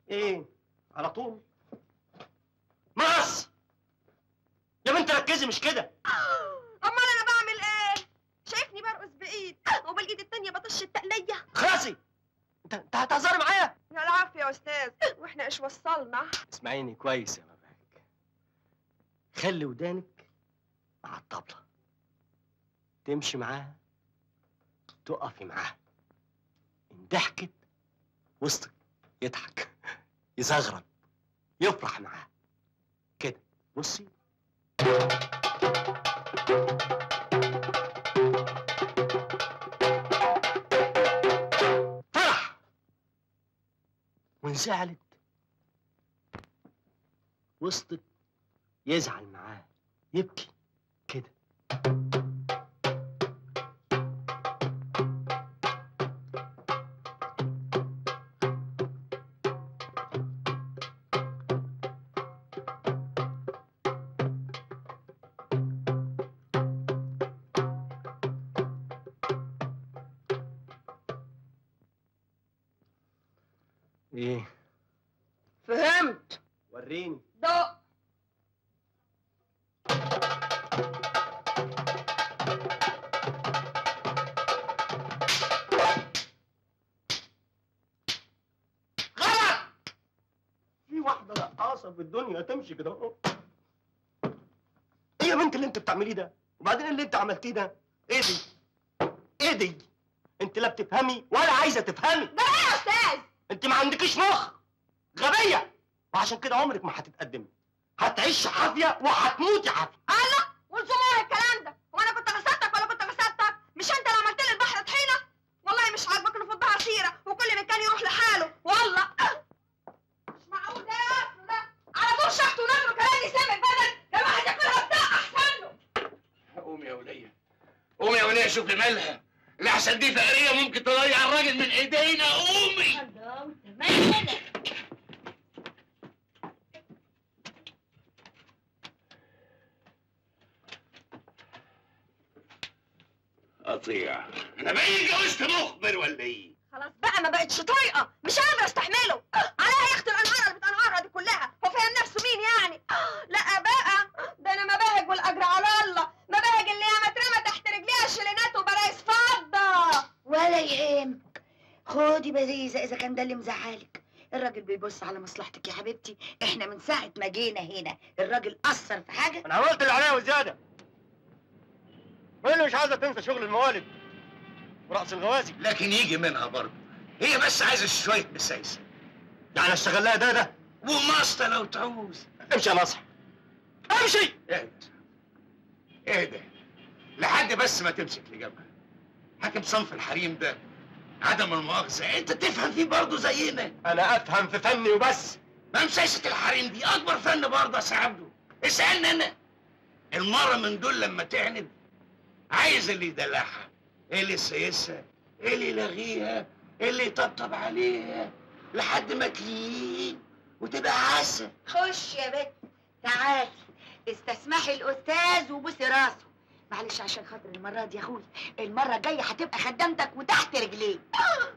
ايه على طول؟ مص يا بنت ركزي مش كده. امال انا بعمل ايه؟ شايفني برقص بايد وبالايد التانية بطش التقلية. خلاصي انت هتهزري معايا؟ يا العافية يا استاذ، واحنا ايش وصلنا؟ اسمعيني كويس يا مبارك، خلي ودانك مع الطبلة، تمشي معاها تقفي معاها، ان ضحكت وسطك يضحك يزغرط يفرح معاها كده. بصي فرح، وان زعلت وسطك يزعل معاه يبكي كده. ايه؟ فهمت. وريني. دق. غلط. في واحدة رقاصة في الدنيا تمشي كده اهو. ايه يا بنت اللي انت بتعمليه ده؟ وبعدين اللي انت عملتيه ده؟ ايه دي؟ ايه دي؟ انت لا بتفهمي ولا عايزة تفهمي. ده ايه يا استاذ؟ انت ما عندكيش مخ، غبية، وعشان كده عمرك ما هتتقدمي، هتعيش حافية وهتموتي حافية. الله، والزمور الكلام ده، وانا كنت غسلتك ولا كنت غسلتك؟ مش انت اللي عملت لي البحر طحينة؟ والله مش عاجبك نفضها سيرة وكل مكان يروح لحاله، والله مش معقول ده يا اصله ده، على طول شحت ونجره كلام يسامك بدل لما هتاكلها بتاع احسن له. قومي يا ولية، قومي يا ولية، شوفي مالها، لحسن دي فقرية ممكن تضيع الراجل من ايدينا. قومي. الله وتمام كده. قطيع، انا باين اتجوزت مخبر ولا ايه؟ خلاص بقى ما بقتش طايقة، مش قادرة استحمله. عليا توكلي على الله. مباهج اللي ياما اترمى تحت رجليها شيلينات وبرايس فضه. ولا يهمك، خدي بزيزه اذا كان ده اللي مزعلك. الراجل بيبص على مصلحتك يا حبيبتي. احنا من ساعه ما جينا هنا الراجل اثر في حاجه؟ انا عملت اللي عليا وزياده. مين اللي مش عايزه تنسى شغل الموالد ورأس الغوازي؟ لكن يجي منها برضه. هي بس عايزه شويه مسايسه. يعني اشتغل لها ده وماسطه لو تعوز. امشي يا نصح، امشي. اهدى لحد بس ما تمسك لجبهه. حاكم صنف الحريم ده عدم المؤاخذه انت تفهم فيه برضه زينا. انا افهم في فني وبس. ما مسايسه الحريم دي اكبر فن برضه يا سي عبده. اسالني انا. المره من دول لما تعند عايز اللي يدلعها، اللي يسيسها، اللي يلغيها، اللي يطبطب عليها لحد ما تلين وتبقى عسل. خش يا بت، تعالي استسمحي الاستاذ وبوسي راسه. معلش عشان خاطر المره دي يا اخوي، المره الجايه هتبقى خدامتك وتحت رجليك.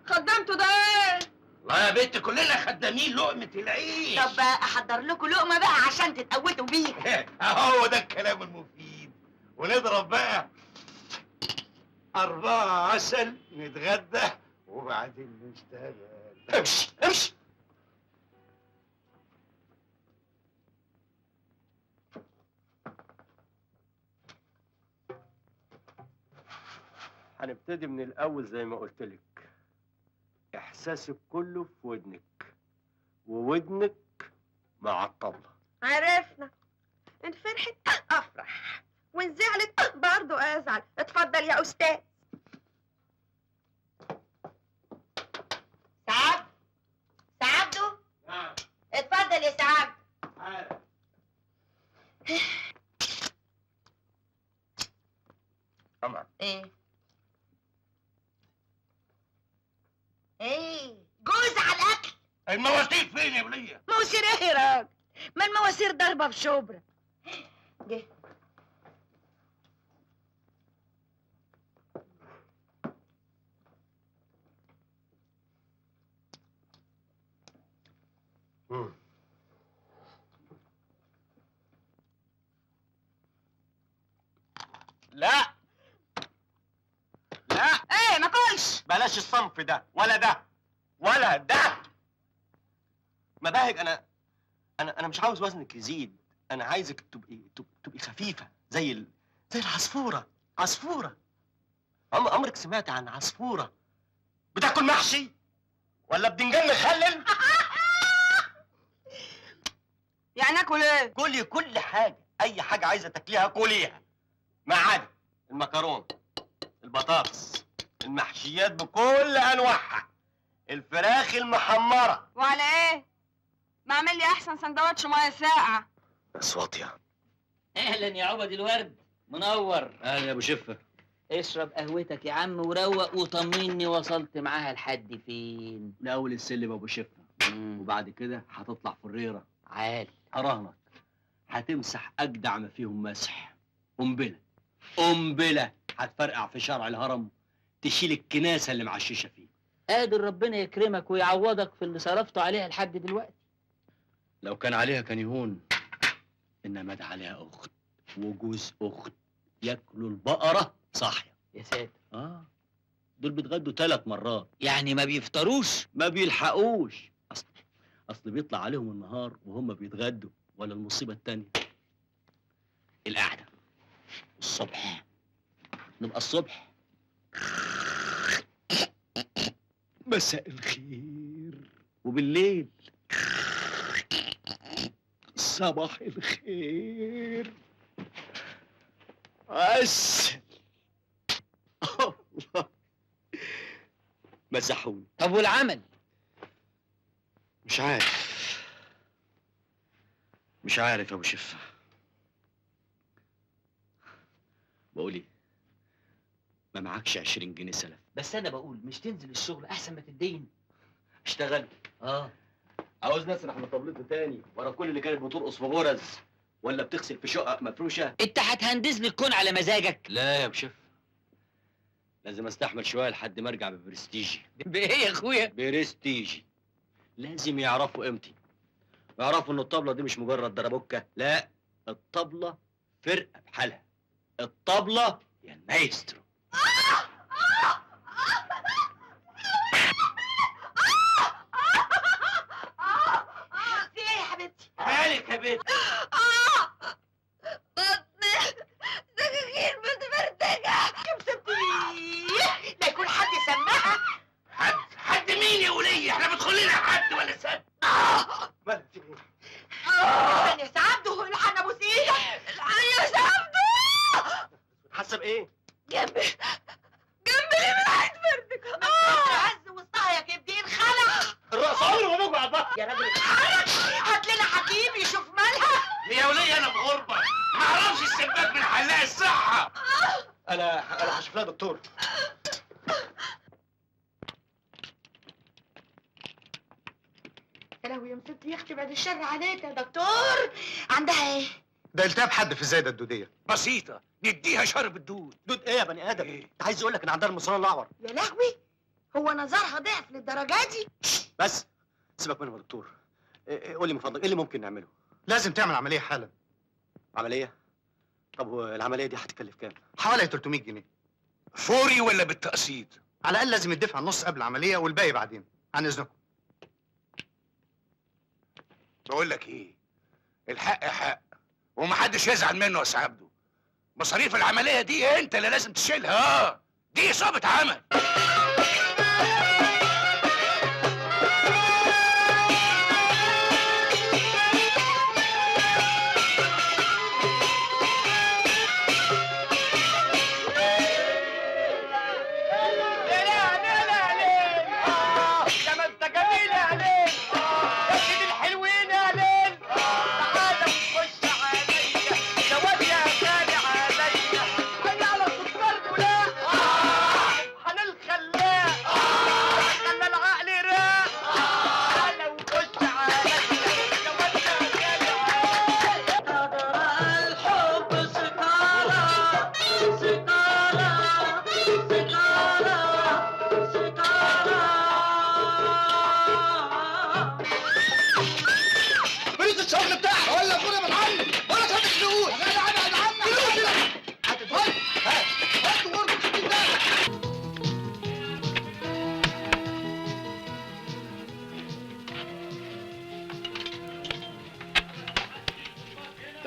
خدامته ده ايه؟ والله يا بنت كلنا خدامين لقمه العيش. طب احضر لكم لقمه بقى عشان تتقوتوا بيها. هو ده الكلام المفيد. ونضرب بقى 4 عسل نتغدى وبعدين نشتغل. امشي امشي. هنبتدي من الاول زي ما قلت لك. احساسك كله في ودنك، وودنك مع الطبله. عرفنا. ان فرحت افرح وان زعلت برضه ازعل. اتفضل يا استاذ. سعد، سعدو. نعم. اتفضل يا سعد. طبعا. ايه جوز على الاكل. المواسير فين يا وليه؟ مواسير ايه يا راجل؟ ما المواسير ضربه في شبرا. جه لا لا، ايه ما كلش. بلاش الصنف ده ولا ده ولا ده. مباهج، انا مش عاوز وزنك يزيد. انا عايزك تبقي خفيفه زي العصفوره. عصفوره. عمرك سمعت عن عصفوره بتاكل محشي ولا بدنجان مخلل؟ يعني اكل ايه؟ كلي كل حاجه، اي حاجه عايزه تاكليها كليها، ما عدا المكرونه، البطاطس، المحشيات بكل انواعها، الفراخ المحمره. وعلى ايه؟ ما اعمل لي احسن سندوتش ميه ساقعه. بس واطيه. اهلا يا عبد الورد، منور. اهلا يا ابو شفه. اشرب قهوتك يا عم وروق وطمني وصلت معاها لحد فين. لاول السلم ابو شفه، وبعد كده هتطلع فريره. عال. اراهنك هتمسح اجدع ما فيهم مسح. قنبله هتفرقع في شارع الهرم، تشيل الكناسه اللي معششه فيه. قادر ربنا يكرمك ويعوضك في اللي صرفته عليها لحد دلوقتي. لو كان عليها كان يهون، انما ده عليها اخت وجوز اخت ياكلوا البقره صاحيه. يا ساتر. دول بيتغدوا 3 مرات. يعني ما بيفطروش؟ ما بيلحقوش. اصل بيطلع عليهم النهار وهم بيتغدوا، ولا المصيبه التانيه القعده. الصبح نبقى الصبح مساء الخير، وبالليل صباح الخير. عسل. الله مسحوني. طب والعمل؟ مش عارف يا ابو شفه. بقول ايه، ما معكش 20 جنيه سلف؟ بس انا بقول مش تنزل الشغل احسن ما تدين. اشتغل. عاوز نسرح من طبلته تاني ورا كل اللي كانت بترقص في غرز ولا بتغسل في شقق مفروشه؟ انت هتهندز لي الكون على مزاجك؟ لا يا ابو شفه، لازم استحمل شويه لحد ما ارجع ببرستيجي. بايه يا اخويا؟ برستيجي. لازم يعرفوا قيمتي، ويعرفوا ان الطبله دي مش مجرد دربوكه، لا، الطبله فرقه بحالها، الطبله يا المايسترو. في ايه يا حبيبتي؟ مالك يا بنت؟ بطني سكاكين متفرتكه. لا يكون حد سماها. حد مين يا ولية؟ احنا بندخل لنا حد ولا سد؟ مالك في ايه؟ استنى يا سعبده، الحق ابوس ايدك. الحق يا سعبده. حاسه بايه؟ جنبي اللي من عند فردك. عز وسطها يا كبدي الخلع. الراس عمره ما بوجع البطن. يا راجل اتحرك، هات لنا حكيم يشوف مالها. يا ولية انا في غربة، ما اعرفش السباك من حلاق الصحة. انا هشوف لها دكتور. يا لهوي يا مسكت يا اختي، بعد الشر عليك يا دكتور. عندها ايه؟ ده التهاب حد في الزايده الدوديه. بسيطة، نديها شرب الدود. دود ايه يا بني ادم؟ انت عايز اقول لك ان عندها المصران الاعور. يا لهوي، هو نظرها ضعف للدرجه دي؟ بس سيبك منهم يا دكتور. قول لي من فضلك ايه اللي ممكن نعمله؟ لازم تعمل عمليه حالا. عمليه؟ طب والعمليه دي هتكلف كام؟ حوالي 300 جنيه. فوري ولا بالتقسيط؟ على الاقل لازم يدفع النص قبل العمليه والباقي بعدين. عن اذنكم. بقول لك ايه، الحق حق ومحدش يزعل منه يا سي عبده. مصاريف العمليه دي انت اللي لازم تشيلها. دي اصابه عمل.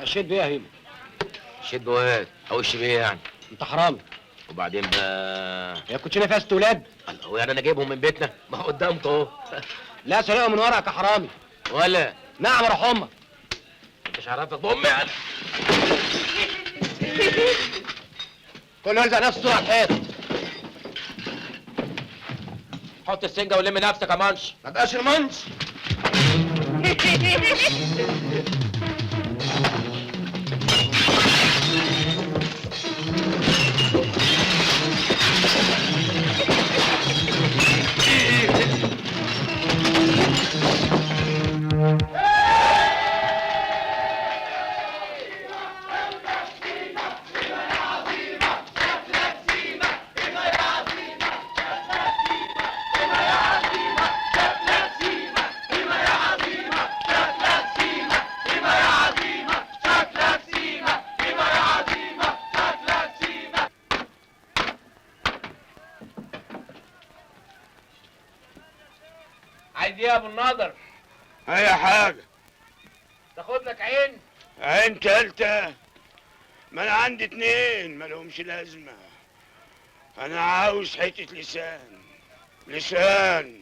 شد بيه يا هيما. شد واد اوش بيه يعني؟ انت حرامي. وبعدين بقى يا كوتشينه فيها ست ولاد. هو يعني انا جايبهم من بيتنا؟ ما هو قدامكم اهو. لا سرقهم من ورقك يا حرامي. ولا نعم روح امك. مش عارفك بامي يعني. كله يلزق نفسه على الحيط. حط السنجه ولم نفسك يا منش. ما تبقاش المنش. عايز ايه يا ابو النضر؟ اي حاجه. تاخد لك عين؟ عين تالتة؟ ما انا عندي 2 مالهمش لازمه. انا عاوز حته لسان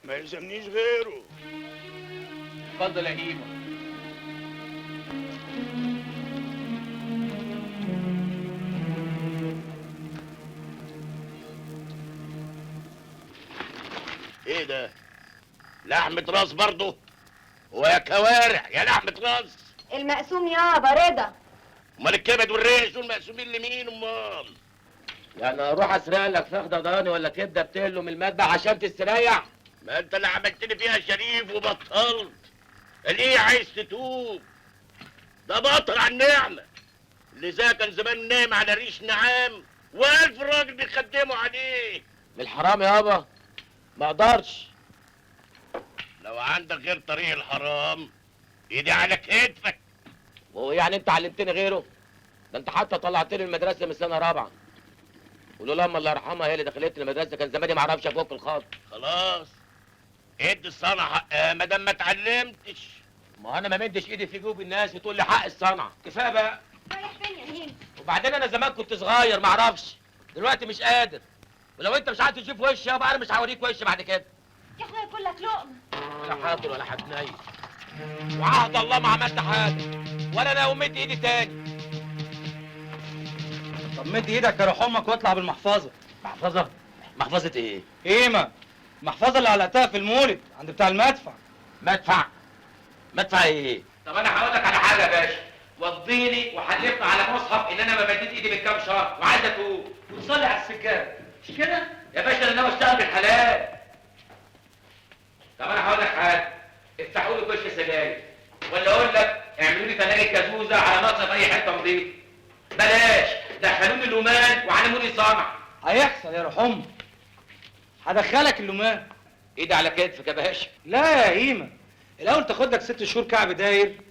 ما يلزمنيش غيره. اتفضل يا هيما. ايه ده؟ لحمة راس برضه؟ ويا كوارع يا لحمة راس. المقسوم يابا رضا. امال الكبد والريش دول مقسومين لمين امال؟ يعني اروح اسرق لك فخده ضاني ولا كبده بتقله من المذبح عشان تستريح؟ ما انت اللي عملت لي فيها شريف وبطلت. الايه عايز تتوب؟ ده بطل على النعمه. اللي زي كان زمان نايم على ريش نعام و1000 راجل بيخدموا عليه. من الحرام يابا ما اقدرش. لو عندك غير طريق الحرام ايدي على كتفك. وهو يعني انت علمتني غيره؟ ده انت حتى طلعتني المدرسه من سنه رابعه. ولولا امي الله يرحمها هي اللي دخلتني المدرسه كان زماني ما اعرفش افك الخط. خلاص ادي الصنعة حقها ما دام ما اتعلمتش. ما انا ما مدش ايدي في جيوب الناس وتقول لي حق الصنعه، كفايه بقى. رايح فين يا هيم؟ وبعدين انا زمان كنت صغير ما اعرفش، دلوقتي مش قادر. ولو انت مش عايز تشوف وشي يابا انا مش هوريك وشي بعد كده. يا اخويا كلك لقمه. ولا حاضر ولا حتنيل. وعهد الله ما عملت حاجه ولا انا ومدي ايدي تاني. طب مد ايدك يا روح امك واطلع بالمحفظه. محفظه؟ محفظه ايه؟ ايه المحفظه اللي علقتها في المولد عند بتاع المدفع. مدفع؟ مدفع ايه؟ طب انا هقول لك على حاجه يا باشا، وضيني وحلفت على مصحف ان انا ما بديت ايدي من كام شهر وعايز اتوب وتصلي على السجاده، مش كده؟ يا باشا انا ناوي اشتغل بالحلال. طب انا هقول لك حاجه، افتحوا لي كشك سجاير ولا اقول لك اعملوا لي ثلاجه كازوزه على ناقصه في اي حته نظيفه. بلاش دخلوني اللومان وعلموني صنع. هيحصل يا روح امك. هدخلك اللومان. ايدي على كتفك يا باشا. لا يا هيمه، الاول تاخد لك 6 شهور كعب داير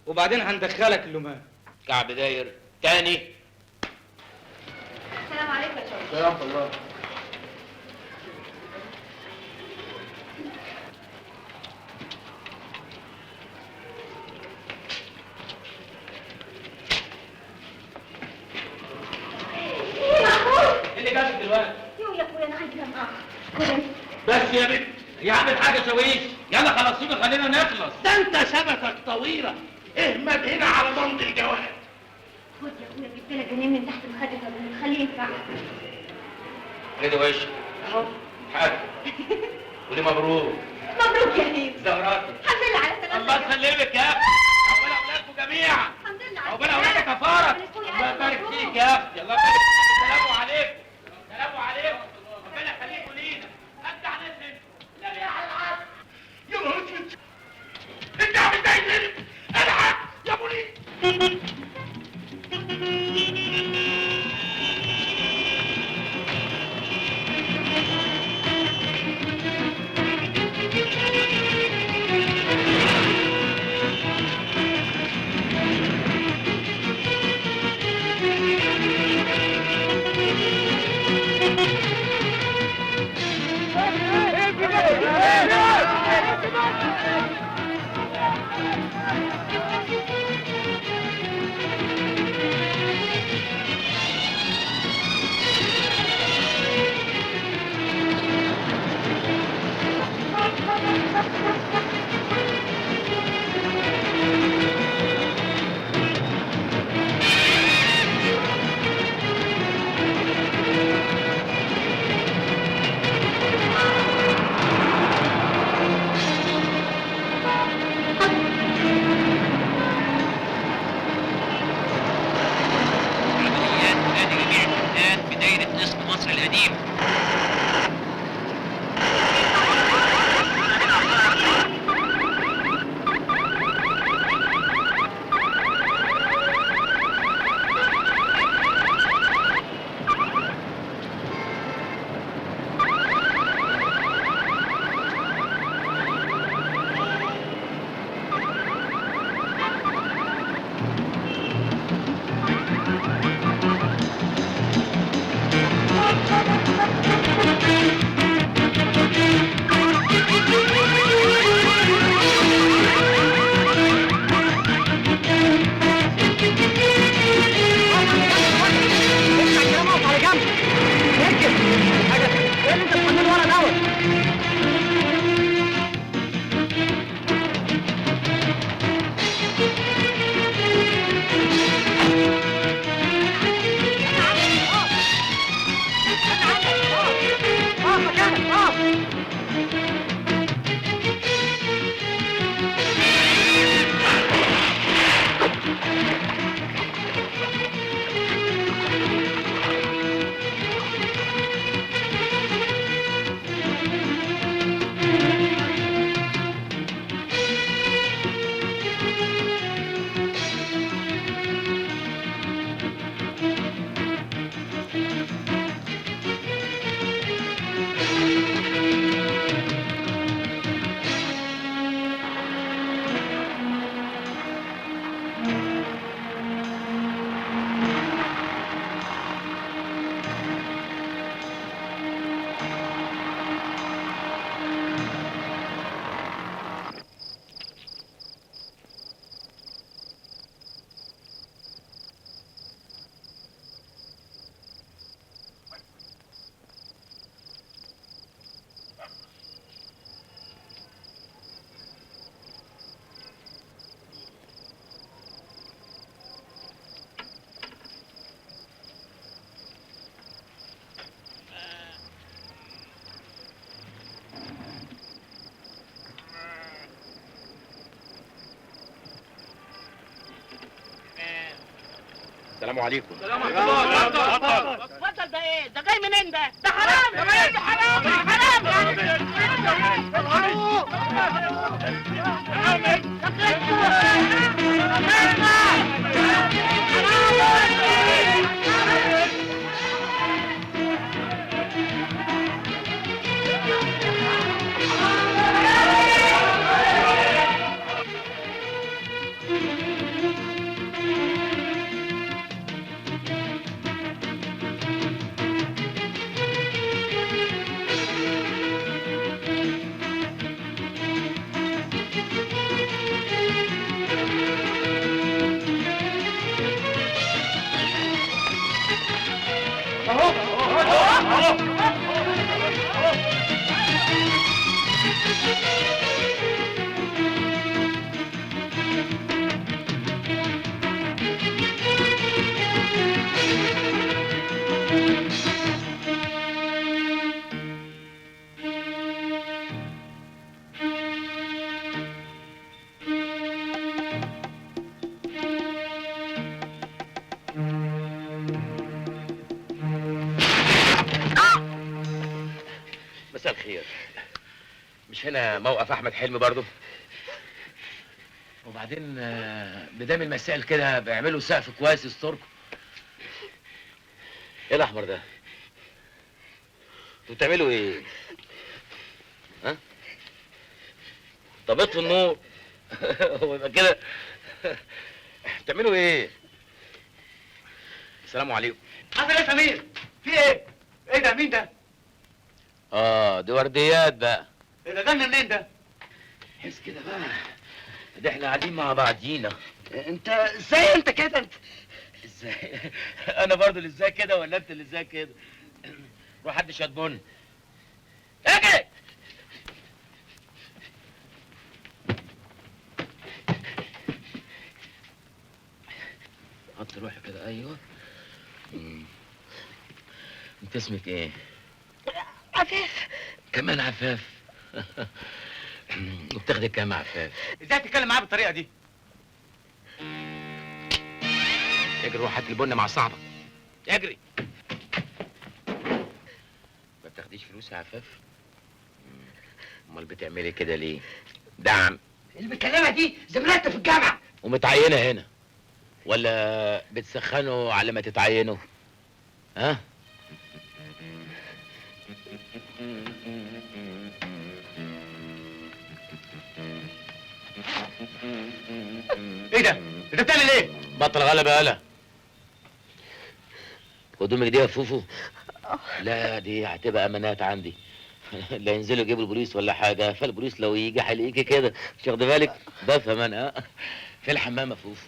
وبعدين هندخلك اللومان. كعب داير تاني؟ السلام عليكم يا شوقي. سلام الله. ايه معقول؟ ايه اللي جابك دلوقتي؟ يو يا اخويا انا عايزه انام. بس يا بنت يا عم حاجه شويش، يلا خلصيني خلينا نخلص. ده انت شبكك طويلة، اهمد هنا على ضمن الجواد. خد يا اخويا جبت لك جنيه من تحت مخدة ابوك خليه ينفعك. كده وش اهو. حاجه قولي مبروك. مبروك يا هيم. زهراتي الحمد لله على سلامتك. الله يسلمك يا اختي، عقبال اولادكم جميعا. الحمد لله على عقبال اولادك كفارك. الله يبارك فيك يا اختي، الله يبارك فيك. السلام عليكم. السلام عليكم. ربنا يخليكم لينا. ابدع نسلم. لا يا العب. يا نهار اسود، انت عامل ده يتقلب. الحق يا بوليس. السلام عليكم. اتفضل. ده ايه؟ ده جاي منين ده؟ ده حرام يا بنات، ده حرام، ده حرام مساء الخير. مش هنا موقف احمد حلمي برضه؟ وبعدين بدام المسائل كده بيعملوا سقف كويس يستركم. ايه الاحمر ده؟ انتوا بتعملوا ايه؟ ها؟ طب اطفوا النور. هو يبقى كده. بتعملوا ايه؟ السلام عليكم. عامل ايه يا سمير؟ في ايه؟ ايه ده؟ مين ده؟ دي ورديات بقى. ايه ده؟ جالنا منين ده؟ حس كده بقى، ده احنا قاعدين مع بعضينا. انت ازاي انت كده؟ انت ازاي؟ انا برضه اللي ازاي كده ولا انت اللي ازاي كده؟ روح حد شطبن. اجي. حط روحي كده. ايوه. انت اسمك ايه؟ عفاف. كمان عفاف. وبتاخدي كام عفاف؟ ازاي تتكلم معاه بالطريقه دي؟ اجري روح هات البن مع صاحبك. اجري. ما بتاخديش فلوس يا عفاف؟ امال بتعملي كده ليه؟ دعم. اللي بتكلمها دي زميلتنا في الجامعه. ومتعينه هنا ولا بتسخنوا على ما تتعينوا؟ ها؟ ايه ده؟ انت بتعمل ايه؟ بطل غلبة يالا. هدومك دي يا فوفو؟ لا دي هتبقى امانات عندي. لا ينزلوا يجيبوا البوليس ولا حاجه، فالبوليس لو يجي هيلاقيكي كده، مش واخده بالك؟ بفهم انا. في الحمام يا فوفو.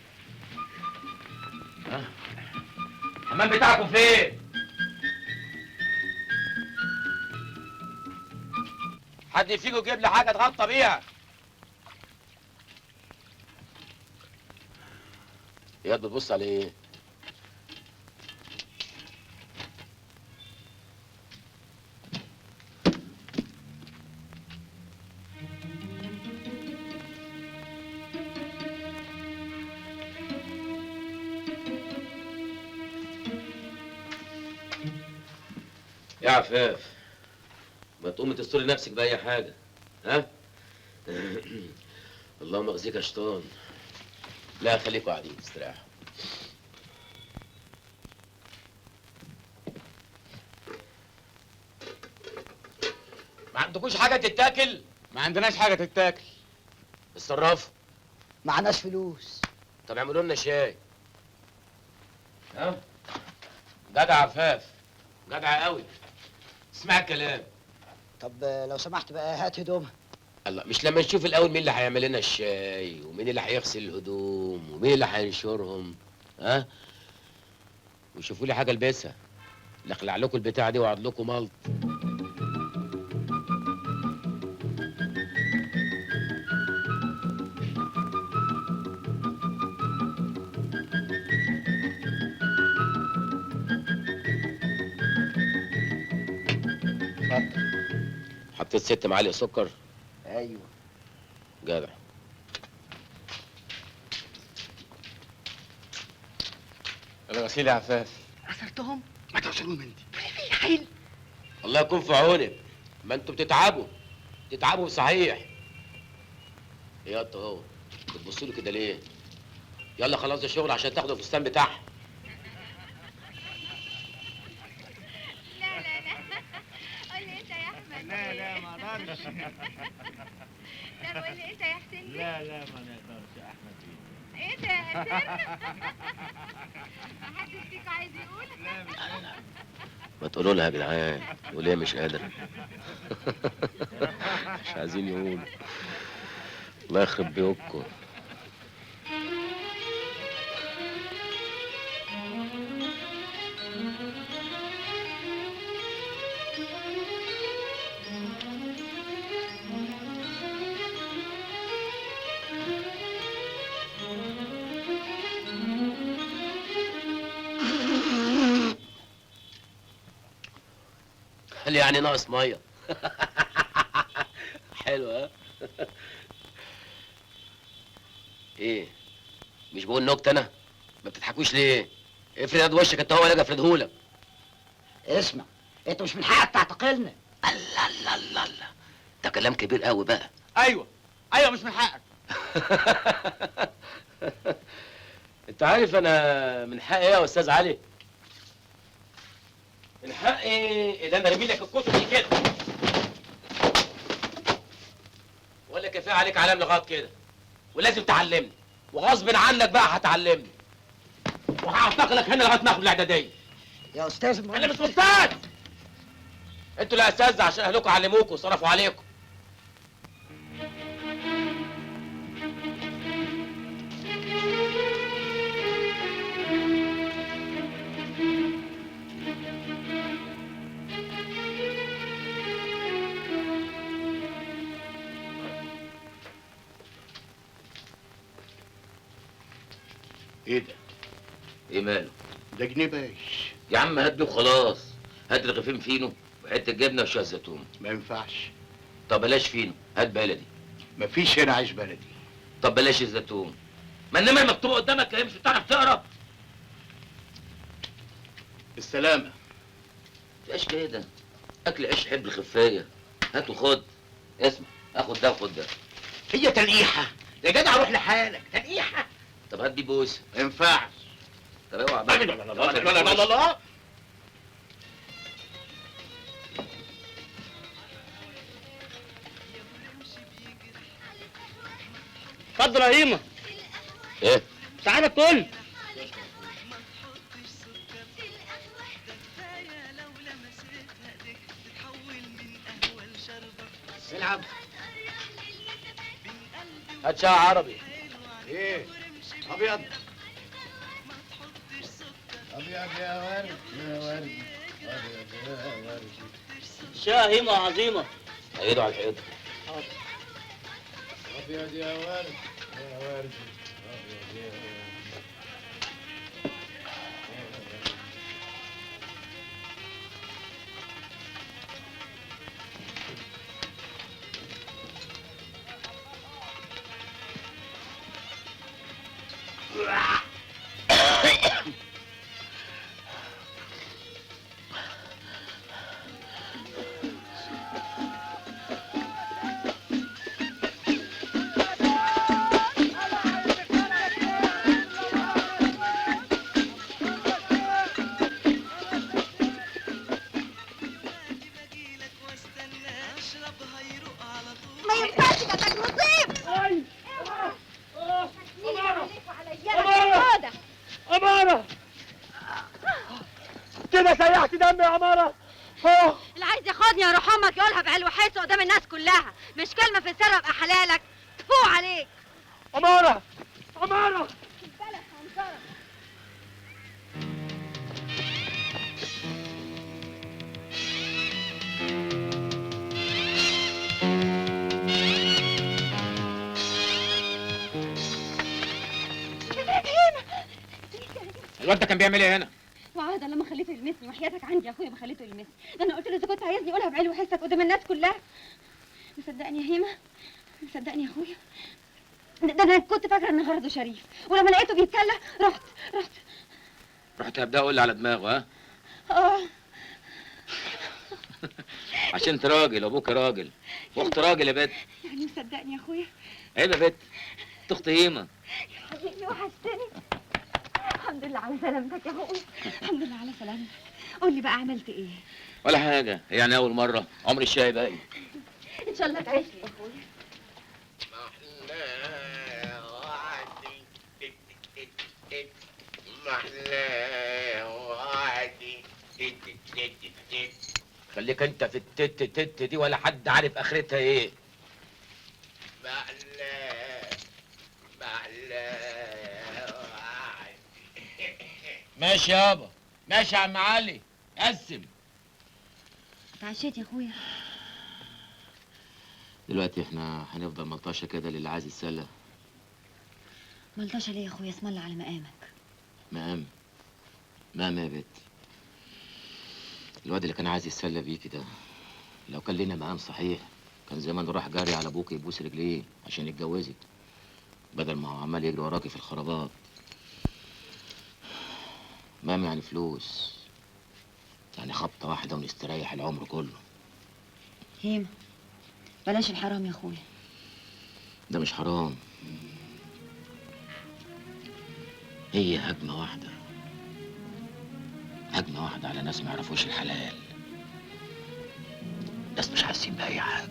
الحمام بتاعكم فين؟ حد فيكم يجيب لي حاجه اتغطى بيها؟ يا بتبص على ايه؟ يا عفاف ما تقومي تستري نفسك بأي حاجة. ها؟ اللهم اخزيك يا شيطان. لا خليكوا قاعدين استريحوا. ما عندكوش حاجة تتاكل؟ ما عندناش حاجه تتاكل. اتصرفوا. معناش فلوس. طب اعملوا لنا شاي. ها؟ جدع عفاف، جدع قوي. اسمع الكلام. طب لو سمحت بقى هات هدومها. الله، مش لما نشوف الاول مين اللي هيعمل لنا الشاي ومين اللي هيغسل الهدوم ومين اللي هينشرهم؟ ها؟ وشوفوا لي حاجه البسها. نخلع لكم البتاعه دي واقعد لكم ملط. حطيت 6 معالق سكر. ايوه. جدع. الغسيل يا عفاف. عصرتهم؟ ما تعصرهم انت. في حيل. الله يكون في عونك، ما انتوا بتتعبوا صحيح. يا اهو بتبصوا له كده ليه؟ يلا خلاص ده شغل عشان تاخدوا الفستان بتاعها. لا لا لا قول لي انت يا احمد. لا لا ما اقدرش. طب قول لي انت يا حسين. لا لا ما نقدرش يا احمد بيه. ايه ده يا سر؟ محدش فيكم عايز يقول؟ لا مش انا. ما تقولوا لها يا جدعان، وليه مش قادر؟ مش عايزين يقولوا. الله يخرب بيوتكم. قال يعني ناقص ميه. حلو ها؟ ايه؟ مش بقول نكته انا؟ ما بتضحكوش ليه؟ افرد يد وشك انت هو ولا افردهولك. اسمع، انت مش من حقك تعتقلنا. الله الله الله الله، ده كلام كبير قوي بقى. ايوه مش من حقك. انت عارف انا من حقي ايه يا استاذ علي؟ من حقي ان انا ارمي لك الكتب دي كده. ولا كفايه عليك علام لغايه كده، ولازم تعلمني، وغصب عنك بقى هتعلمني، وهعتقلك هنا لغايه ما اخد الاعداديه. يا استاذ انا مش استاذ. انتوا اللي اساتذه عشان اهلكم علموكوا وصرفوا عليكم. ايه ده؟ ايه ماله؟ ده جنيه باش. يا عم هات له خلاص، هات رغيفين فينو وحته جبنه وشويه زيتون. ما ينفعش. طب بلاش فينو، هات بلدي. مفيش هنا عيش بلدي. طب بلاش الزيتون. ما انما المكتوب قدامك اهي، مش بتعرف تقرا؟ السلامة. مفيهاش كده، اكل عيش حب الخفايه. هات وخد. اسمع، اخد ده وخد ده. هي تلقيحة يا جدع، روح لحالك. تلقيحة. طب هات دي بوسه. ما ينفعش. طب اوعى بقى. لا لا لا لا لا لا لا لا. اتفضل يا هيمه. ايه؟ تعالى كل. العب. هات شاي عربي. ايه؟ ابيض. ابيض يا ورد يا ورد. ابيض يا ورد. شاي هيمه عظيمه. ايده على الحيطه. حاضر. ابيض يا ورد يا ورد. ابيض يا ورد. ما ينفعش ده كان مصيب. أمارة كده سيحت دمي يا عمارة. اللي عايز ياخدني يا روح امك يقولها بعلو حيث قدام الناس كلها، مش كلمه في السر ابقى حلالك. تفوق عليك. أمارة الواد ده كان بيعمل ايه هنا؟ وعاد لما خليته يلمسني، وحياتك عندي يا اخويا ما خليته يلمسني. ده انا قلت له اذا كنت عايزني قولها بعلو حسك قدام الناس كلها. مصدقني يا هيمه؟ مصدقني يا اخويا؟ ده انا كنت فاكره ان غرضه شريف، ولما لقيته بيتكلم رحت. رحت هبدأ اقول على دماغه ها؟ عشان انت راجل وابوك راجل واخت راجل يا بت. يعني مصدقني يا اخويا؟ عيب يا بت، انت اخت هيمه. يا حبيبي وحشتني. الحمد لله على سلامتك يا اخويا. الحمد لله على سلامتك. قول لي بقى عملت ايه؟ ولا حاجه، يعني اول مره عمري الشاي باقي. ان شاء الله تعيش لي يا اخويا. خليك انت في التت دي ولا حد عارف اخرتها ايه. ماشي يابا، ماشي يا عم علي، قسم. اتعشيت يا اخويا؟ دلوقتي احنا هنفضل ملطشه كده للي عايز يتسلى. ملطشه ليه يا اخويا؟ اسم الله على مقامك. مقام يا بت. الواد اللي كان عايز يتسلى بيكي ده لو كان لنا مقام صحيح كان زمان راح جاري على ابوك يبوس رجليه عشان يتجوزك، بدل ما هو عمال يجري وراكي في الخرابات. مقام يعني فلوس، يعني خبطه واحده ونستريح العمر كله. هيمه بلاش الحرام يا اخويا. ده مش حرام، هي هجمه واحده، هجمه واحده على ناس ما يعرفوش الحلال، ناس مش حاسين باي حاجه.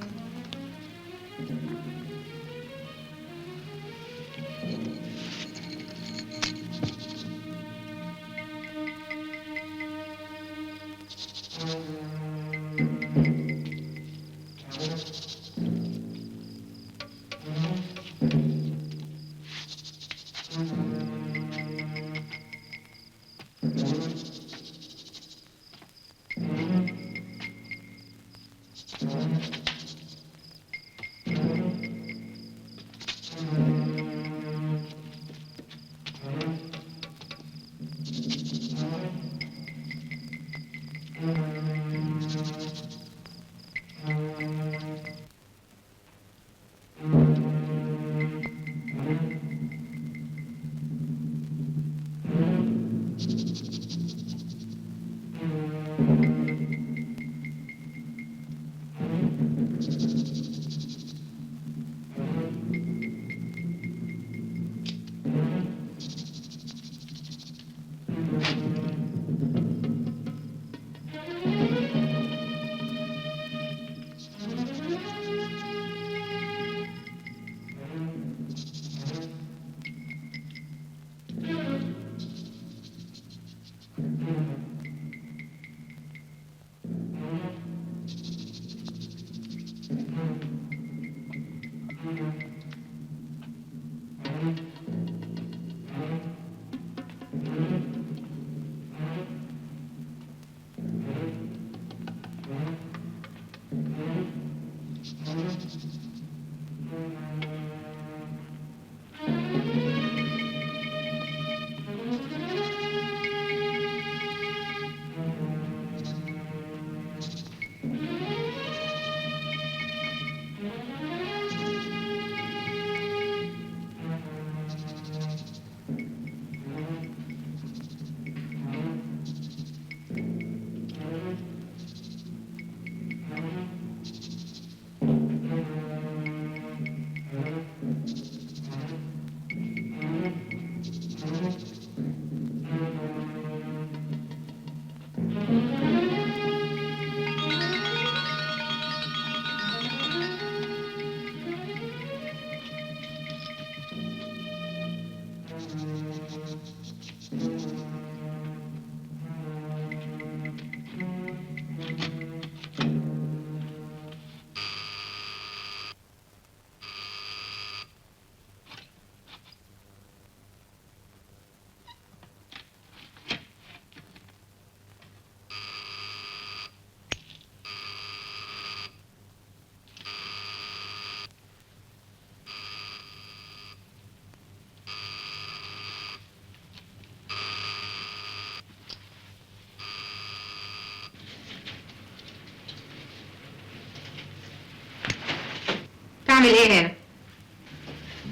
تعمل ايه هنا؟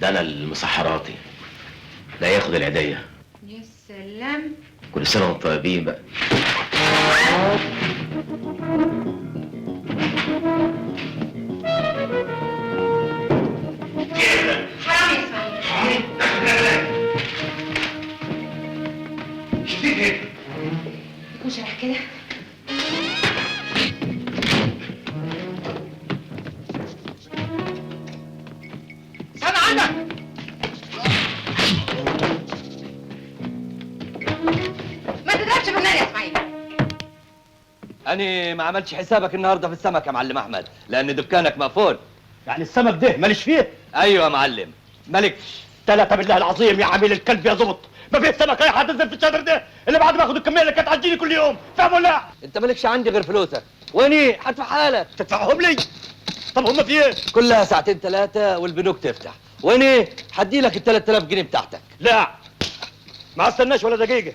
ده انا المسحراتي، ده ياخد العيديه. يا سلام. كل سنه وانتم طيبين بقى. حرام يا اسماعيل. يكون شرح كده. استنى عندك. ما تضربش في النار يا اسماعيل. أنا ما عملتش حسابك النهارده في السمك يا معلم أحمد، لأن دكانك مقفول. يعني السمك ده ماليش فيه؟ أيوه يا معلم، مالكش. ثلاثة بالله العظيم يا عميل الكلب يا زبط، ما فيه سمك اي حد ينزل في الشادر ده اللي بعد ما اخد الكميه اللي كانت عندي كل يوم، فاهم ولا لا؟ أنت مالكش عندي غير فلوسك، وأني هدفع حالك. تدفعهم لي؟ طب هم في ايه؟ كلها ساعتين ثلاثة والبنوك تفتح، وأني هدي لك ال 3000 جنيه بتاعتك. لا ما استناش ولا دقيقة.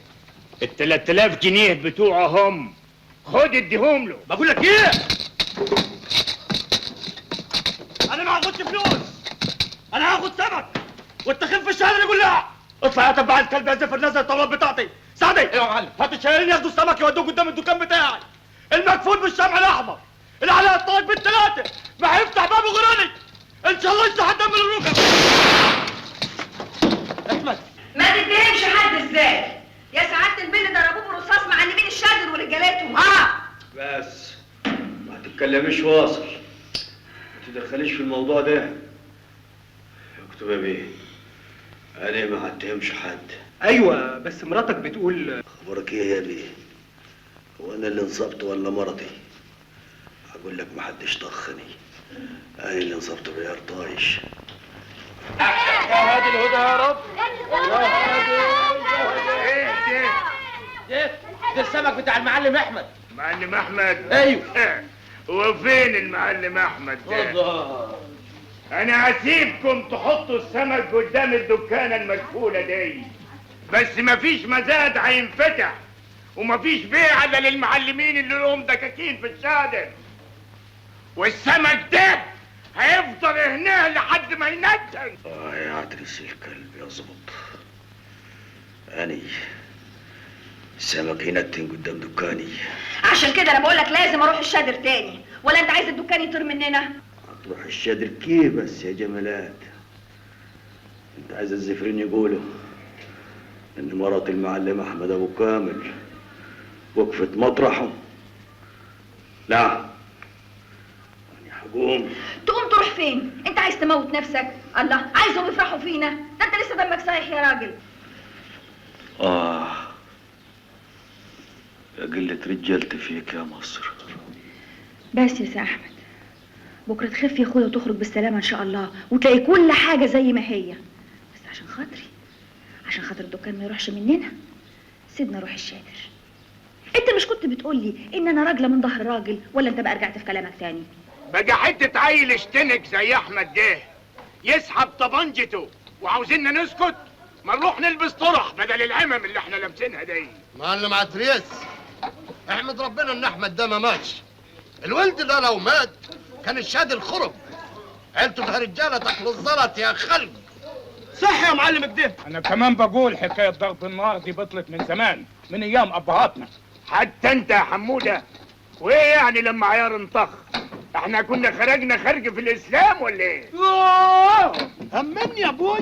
ال 3000 جنيه بتوعهم خد اديهم له. بقول لك ايه؟ انا ما هاخدش فلوس، انا هاخد سمك والتخف في الشهاده اللي يقول لا. اطلع يا تبع الكلب يا زفر، نزل الطلبات بتاعتي. سعدي ايوه يا معلم، هات الشايلين ياخدوا السمك يودوه قدام الدكان بتاعي المكفول بالشمع الاحمر اللي على الطاق بالثلاثه، ما هيفتح بابه غيراني ان شاء الله يفتح الدم من الركب. احمد ما تتهمش حد ازاي؟ يا سعاده البل ضربوه بالرصاص معلمين الشادر ورجالتهم. بس ما تتكلميش واصل، ما تدخليش في الموضوع ده. اكتب يا بيه، انا ما هتهمش حد. ايوه بس مراتك بتقول. اخبارك ايه يا بيه؟ هو انا اللي انصبت ولا مرضي؟ هقول لك ما حدش طخني، انا اللي انصبت بعيار طايش. يا هادي الهدى يا رب. ده السمك بتاع المعلم احمد. معلم احمد؟ ايوه. هو فين المعلم احمد ده؟ الله. انا هسيبكم تحطوا السمك قدام الدكانه المقفوله دي، بس مفيش مزاد هينفتح ومفيش بيع الا للمعلمين اللي لهم دكاكين في الشادر، والسمك ده هيفضل هنا لحد ما ينتن. يا عدرس الكلب يا زبط، اني السمك ينتن قدام دكاني. عشان كده انا بقول لك لازم اروح الشادر تاني، ولا انت عايز الدكان يطير مننا؟ هتروح الشادر كيف بس يا جمالات؟ انت عايز الزفرين يقولوا ان مرات المعلم احمد ابو كامل وقفت مطرحه؟ لا انا هقوم. تقوم تروح فين؟ انت عايز تموت نفسك؟ الله، عايزهم يفرحوا فينا؟ ده انت لسه دمك سايح يا راجل. يا قلة رجالتي فيك يا مصر. بس يا سي احمد، بكره تخف يا اخويا وتخرج بالسلامه ان شاء الله، وتلاقي كل حاجه زي ما هي. بس عشان خاطري، عشان خاطر الدكان ما يروحش مننا، سيبنا نروح الشادر. انت مش كنت بتقول لي ان انا راجله من ظهر راجل، ولا انت بقى رجعت في كلامك تاني؟ بقى حته عيل اشتنك زي احمد ده يسحب طبنجته وعاوزيننا نسكت؟ ما نروح نلبس طرح بدل العمم اللي احنا لابسينها دي. معلم عتريس، احمد ربنا ان احمد ده ما ماتش. الولد ده لو مات كان الشادر خرب. عيلته ده رجاله تاكل الزلط يا خلق. صح يا معلم كده. انا كمان بقول حكايه ضرب النار دي بطلت من زمان، من ايام ابهاتنا. حتى انت يا حموده، وايه يعني لما عيار انطخ؟ احنا كنا خرجنا خرج في الاسلام ولا ايه؟ همني يا ابوي.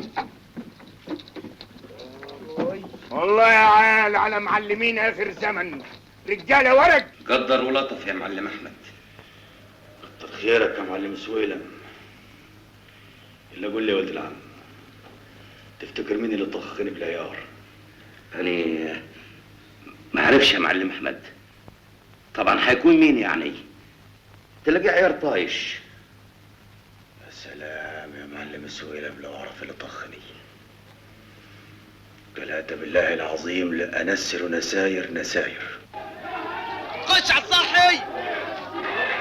والله يا عيال على معلمين اخر زمن، رجاله ورق. قدر ولطف يا معلم احمد. كتر خيرك يا معلم سويلم. الا قول لي يا ولد العم، تفتكر مين اللي طخني بالعيار؟ أنا ما عرفش يا معلم أحمد. طبعا هيكون مين يعني؟ تلاقي عيار طايش. يا سلام يا معلم سويلم لو اعرف اللي طخني. قلت بالله العظيم لأنسر نساير نساير. خش على الصاحي.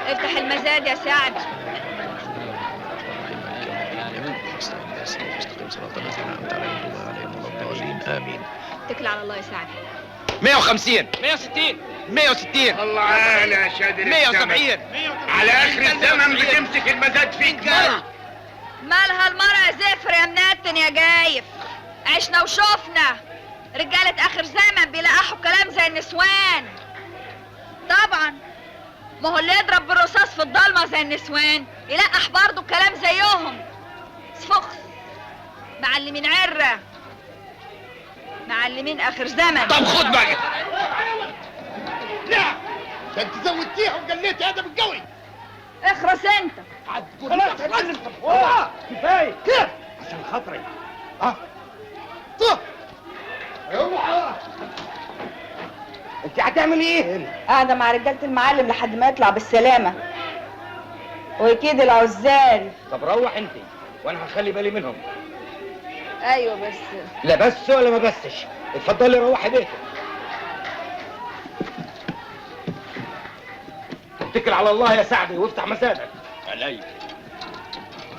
افتح المزاد يا سعد. آمين. اتكل على الله يا سعد. 150 160 160 الله عالي يا شادر. 170 على اخر الزمن بتمسك المزاد فيك مرة. مالها المرة يا زفر يا منتن يا جايف؟ عشنا وشوفنا. رجالة آخر زمن بيلقحوا كلام زي النسوان. طبعا ما هو اللي يضرب بالرصاص في الضلمة زي النسوان يلقح برضه كلام زيهم. سفخ معلمين عرة، معلمين آخر زمن. طب خد بقى. لا ده انت زودتيها وقليتي ادب الجوي. اخرس انت. خلاص لازم كفايه كده عشان خاطري. طب اوعى. انت هتعملي ايه هنا؟ قاعدة مع رجالة المعلم لحد ما يطلع بالسلامة، وكده العزال. طب روح انت وانا هخلي بالي منهم. ايوه بس لا بس ولا ما بسش، اتفضلي روحي بيتك. اتكل على الله يا سعدي وافتح مسادك. علي.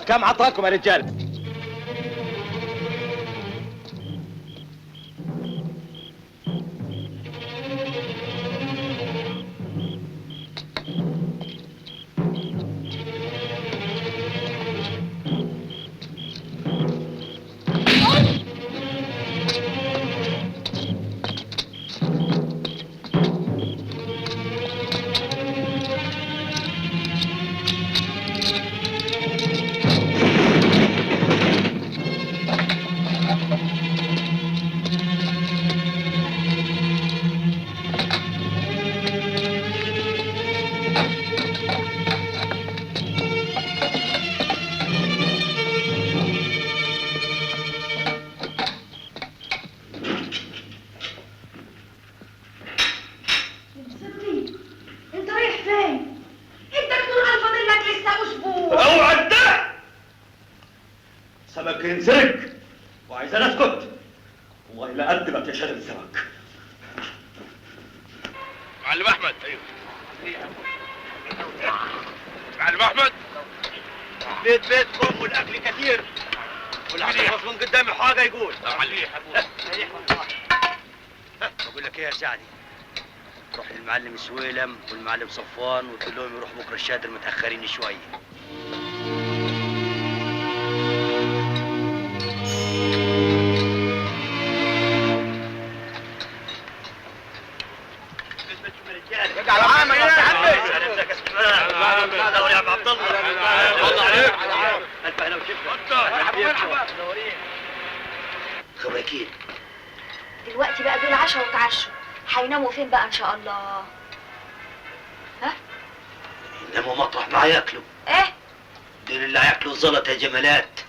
كم عطاكم يا رجال؟ انت رايح فين؟ انت تكون الفاضل لك لسه اسبوع. اوعى ده سمك ينسرق وعايز انا اسكت. والله لا اقدمك يا شارب السمك. معلم احمد. ايوه معلم احمد. بيت ام والاكل كثير والعشاء من قدامي حاجه يقول. بقول لك ايه يا سعدي، روح للمعلم سويلم والمعلم صفوان وتقول لهم يروح بكره الشادر متاخرين شويه. على عامل يا سعدي. يا ابو عبد الله. الله عليك. الف اهلا وسهلا. خبركين دلوقتي بقى دول 10 وتعشوا، هيناموا فين بقى ان شاء الله؟ ها؟ انما مطرح ما ياكلوا. ايه؟ دول اللي هياكلوا الزلط يا جمالات.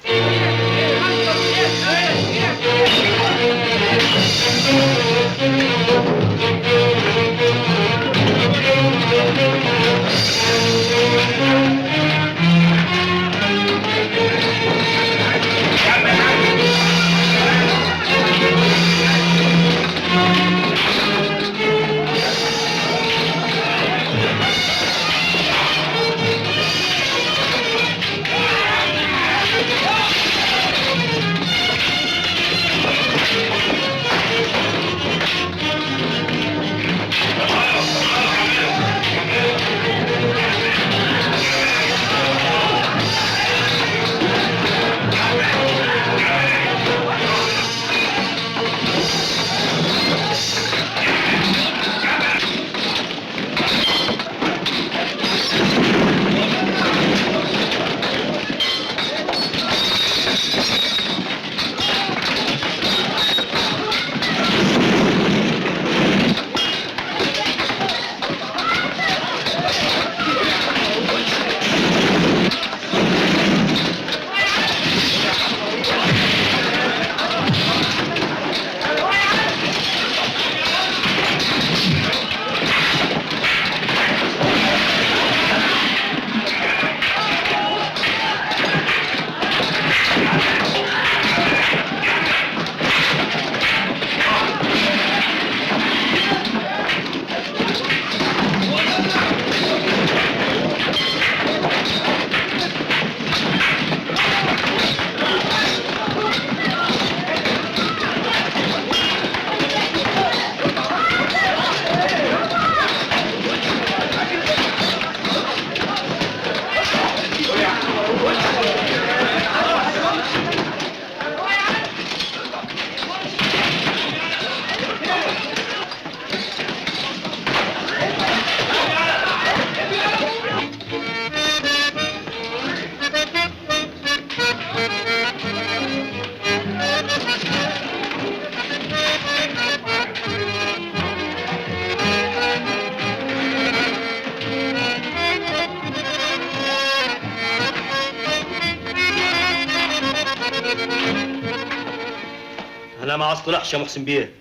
انا ما اصطلحش يا محسن بيه.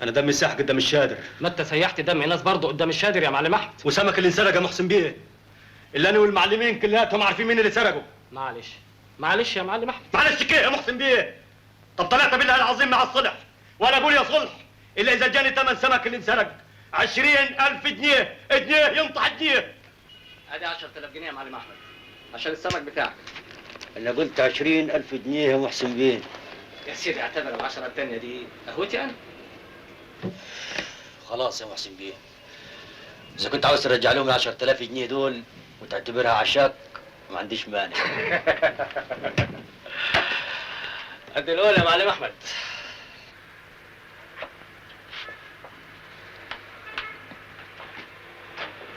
انا دمي ساح قدام الشادر. ما انت سيحت دم ناس برضه قدام الشادر يا معلم احمد. وسمك اللي انسرق يا محسن بيه، اللي انا والمعلمين كلاتهم عارفين مين اللي سرقه. معلش يا معلم احمد. معلش كيه يا محسن بيه؟ طب طلعت بالله العظيم مع الصلح، وانا اقول يا صلح الا اذا جاني ثمن سمك اللي انسرق 20,000 جنيه، جنيه ينطح جنيه. ادي 10,000 جنيه يا معلم احمد عشان السمك بتاعك. انا قلت 20,000 جنيه يا محسن بيه. يا سيدي اعتبر ال10 التانية دي قهوتي انا. خلاص يا محسن بيه، اذا كنت عاوز ترجع لهم ال 10,000 جنيه دول وتعتبرها عشاك ما عنديش مانع. قد الاولى يا معلم احمد.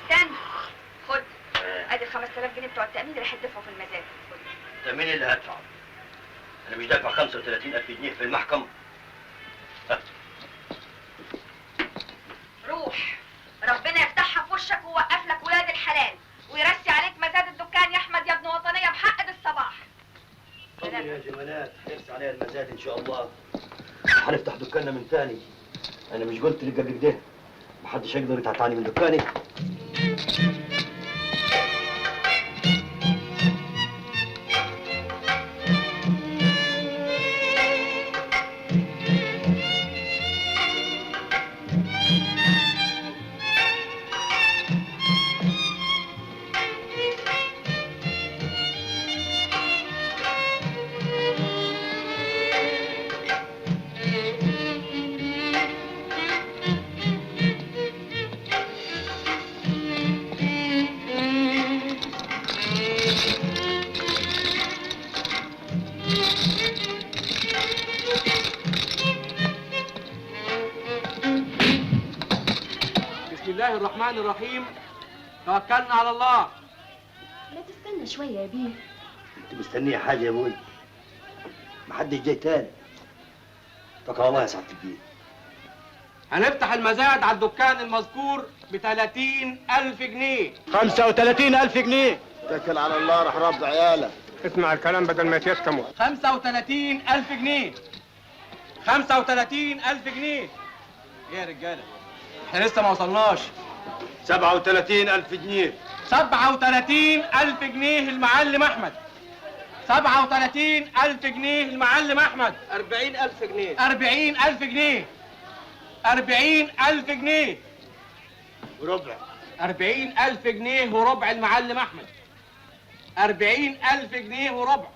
استنى، خد ادي 5000 جنيه بتوع التأمين اللي هتدفعوا في المزاد. ده مين اللي هدفع؟ انا مش دافع 35,000 جنيه في المحكمة. روح، ربنا يفتحها في وشك ويوقف لك ولاد الحلال ويرسي عليك مزاد الدكان يا احمد يا ابن وطنيه بحق الصباح. طب يا جمالات هنرسي عليها المزاد ان شاء الله. هنفتح دكاننا من تاني. انا مش قلت لك قبل كده محدش يقدر يتعطاني من دكاني. بسم الله الرحمن الرحيم، توكلنا على الله. لا تستنى شويه يا بيه. انت مستنيه حاجه يا ابوي؟ محدش جاي تاني. توكل على الله يا سعاده البيه. هنفتح المزاد على الدكان المذكور ب 30,000 جنيه. 35,000 جنيه. اتكل على الله راح رب عيالك. اسمع الكلام بدل ما يتيسكموا. 35,000 جنيه. 35,000 جنيه. ايه يا رجاله؟ احنا لسه ما وصلناش. 37,000 جنيه. 37,000 جنيه المعلم احمد. 37,000 جنيه المعلم احمد. 40,000 جنيه. 40,000 جنيه. 40,000 جنيه. وربع. 40,000 جنيه وربع المعلم احمد. 40,000 جنيه وربع.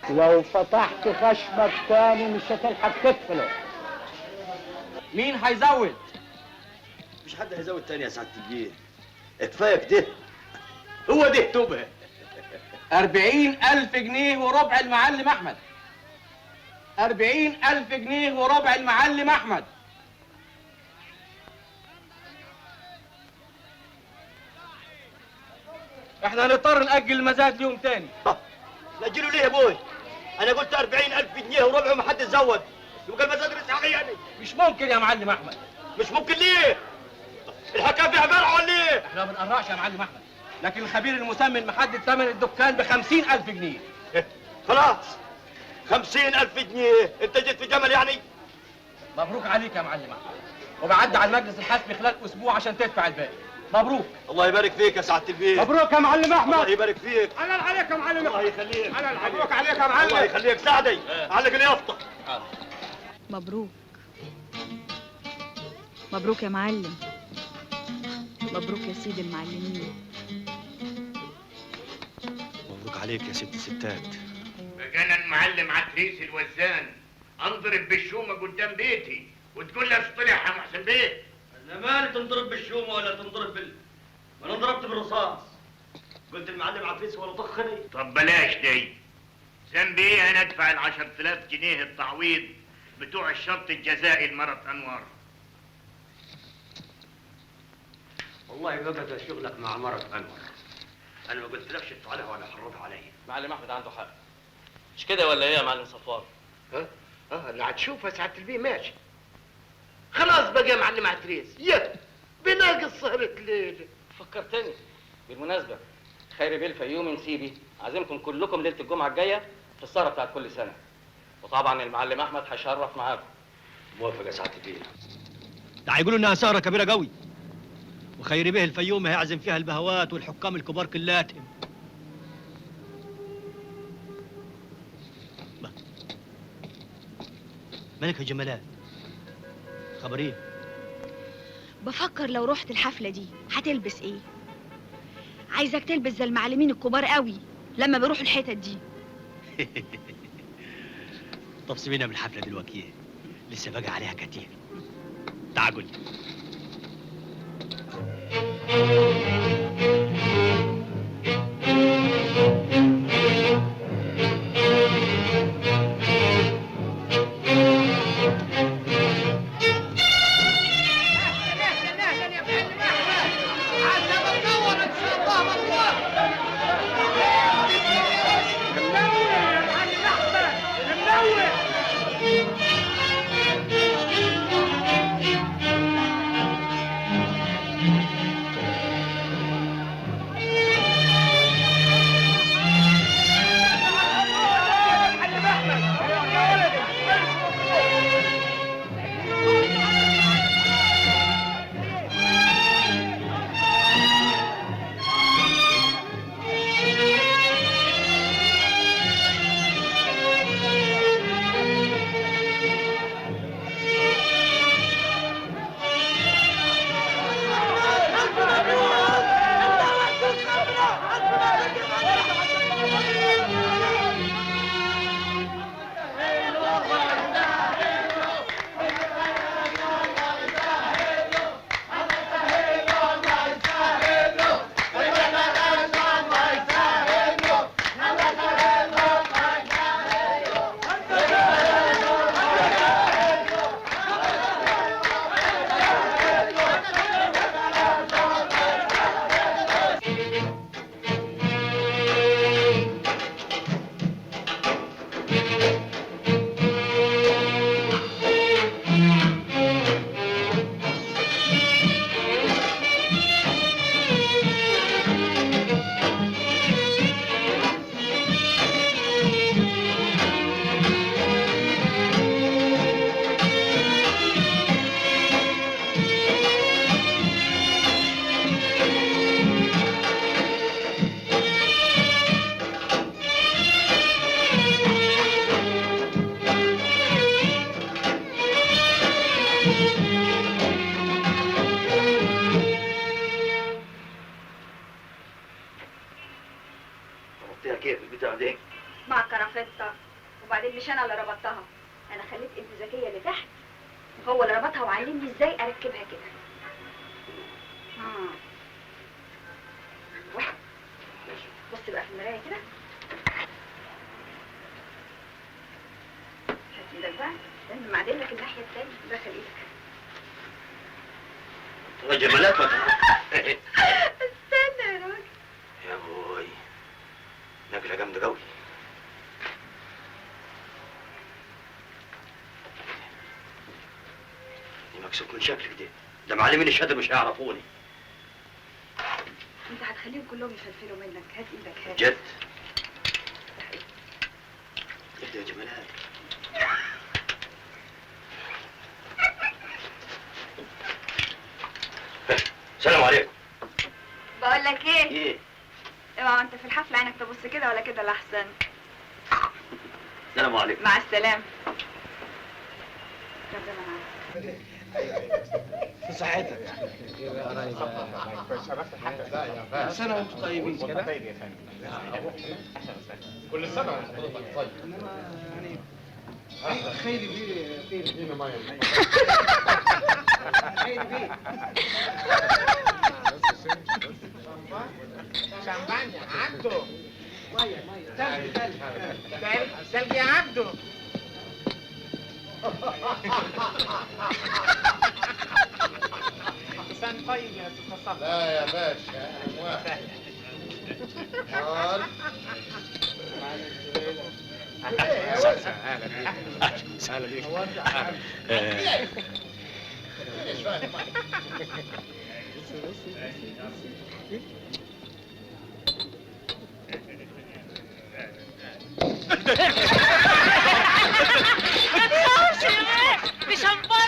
لو فتحت خشمك تاني مش هتلحق تقفله. مين هيزود؟ مش حد هيزود تاني يا سعاده البيه. كفايه كده. هو ده توبه. 40,000 جنيه وربع المعلم احمد. 40,000 جنيه وربع المعلم احمد. احنا هنضطر نأجل المزاد ليوم تاني. نأجله ليه يا ابوي؟ انا قلت 40,000 جنيه وربع وما حد زود. يبقى المزاد رسي عليا يعني. مش ممكن يا معلم احمد. مش ممكن ليه؟ الحكايه فيها برع ولا ايه؟ احنا ما بنقرعش يا معلم احمد، لكن الخبير المسمن محدد ثمن الدكان ب 50,000 جنيه. خلاص 50,000 جنيه. انت جيت في جمل يعني؟ مبروك عليك يا معلم احمد، وبعدي على المجلس الحسبي خلال اسبوع عشان تدفع الباقي. مبروك. الله يبارك فيك يا سعاده البيه. مبروك يا معلم احمد. الله يبارك فيك. حلال عليك يا معلم. الله يخليك. حلال عليك. مبروك عليك يا معلم. الله يخليك. سعدي علق اليافطه. مبروك. مبروك يا معلم. مبروك يا سيدي المعلمين. مبروك عليك يا ست الستات. بقى انا المعلم عتريس الوزان انضرب بالشومه قدام بيتي وتقول لي اصطلح يا محسن بيه. انا مالي تنضرب بالشومه ولا تنضرب ما انا ضربت بالرصاص. قلت المعلم عفريس ولا طخني. طب بلاش دي. ذنبي ايه انا ادفع ال 10,000 جنيه التعويض بتوع الشرط الجزائي لمرة انوار؟ والله بقى شغلك مع مرة انور. انا ما قلتلكش تفعلها ولا حرضها عليا. معلم احمد عنده حق. مش كده ولا ايه يا معلم صفار؟ اللي هتشوفها سعاده البيه ماشي. خلاص بقى يا معلم عتريس. يا بناقص سهرة ليله. فكرتني بالمناسبه، خيري بيه الفيومي نسيبي عازمكم كلكم ليله الجمعه الجايه في السهره بتاعت كل سنه، وطبعا المعلم احمد هيشرف معاكم. موافق يا سعاده الدين. ده هيقولوا انها سهره كبيره قوي، وخيري به الفيوم هيعزم فيها البهوات والحكام الكبار كلاتهم. مالك يا جمالات؟ خبر ايه؟ بفكر لو رحت الحفلة دي هتلبس ايه؟ عايزك تلبس زي المعلمين الكبار قوي لما بيروحوا الحتت دي. طب سيبينا من الحفله دلوقتي، لسه باقي عليها كتير. تعال قول لي. كيف البتاع دي؟ مع كرافتة، وبعدين مش انا اللي ربطتها، انا خليت ابن زكية اللي تحت هو اللي ربطها وعلمني ازاي اركبها كده. واحد بص بقى في المراية كده، هات ايدك بقى لازم اعدل لك الناحية التانية، دخل ايدك. يا جمالات ما استنى يا راجل. يا بوي نقلة جامدة قوي. دي مكسوف من شكلك دي، ده معلمين الشهادة مش هيعرفوني. انت هتخليهم كلهم يفلفلوا منك، هات ايدك هات. جد؟ اهدى يا جمالات. السلام عليكم. بقول لك ايه؟ ايه؟ اوعى انت في الحفلة عينك تبص كده ولا كده لأحسن. السلام عليكم. مع السلامة. في صحتك. كل سنة وانتم طيبين. كل سنة وحضرتك طيب. خيري بيه فين ميه. خيري بيه. شمبان يا عبدو. ميه تلج يا عبدو. لسان طيب يا استاذ مصطفى. لا يا باشا انا موافق. اهلا بيك. بشامبان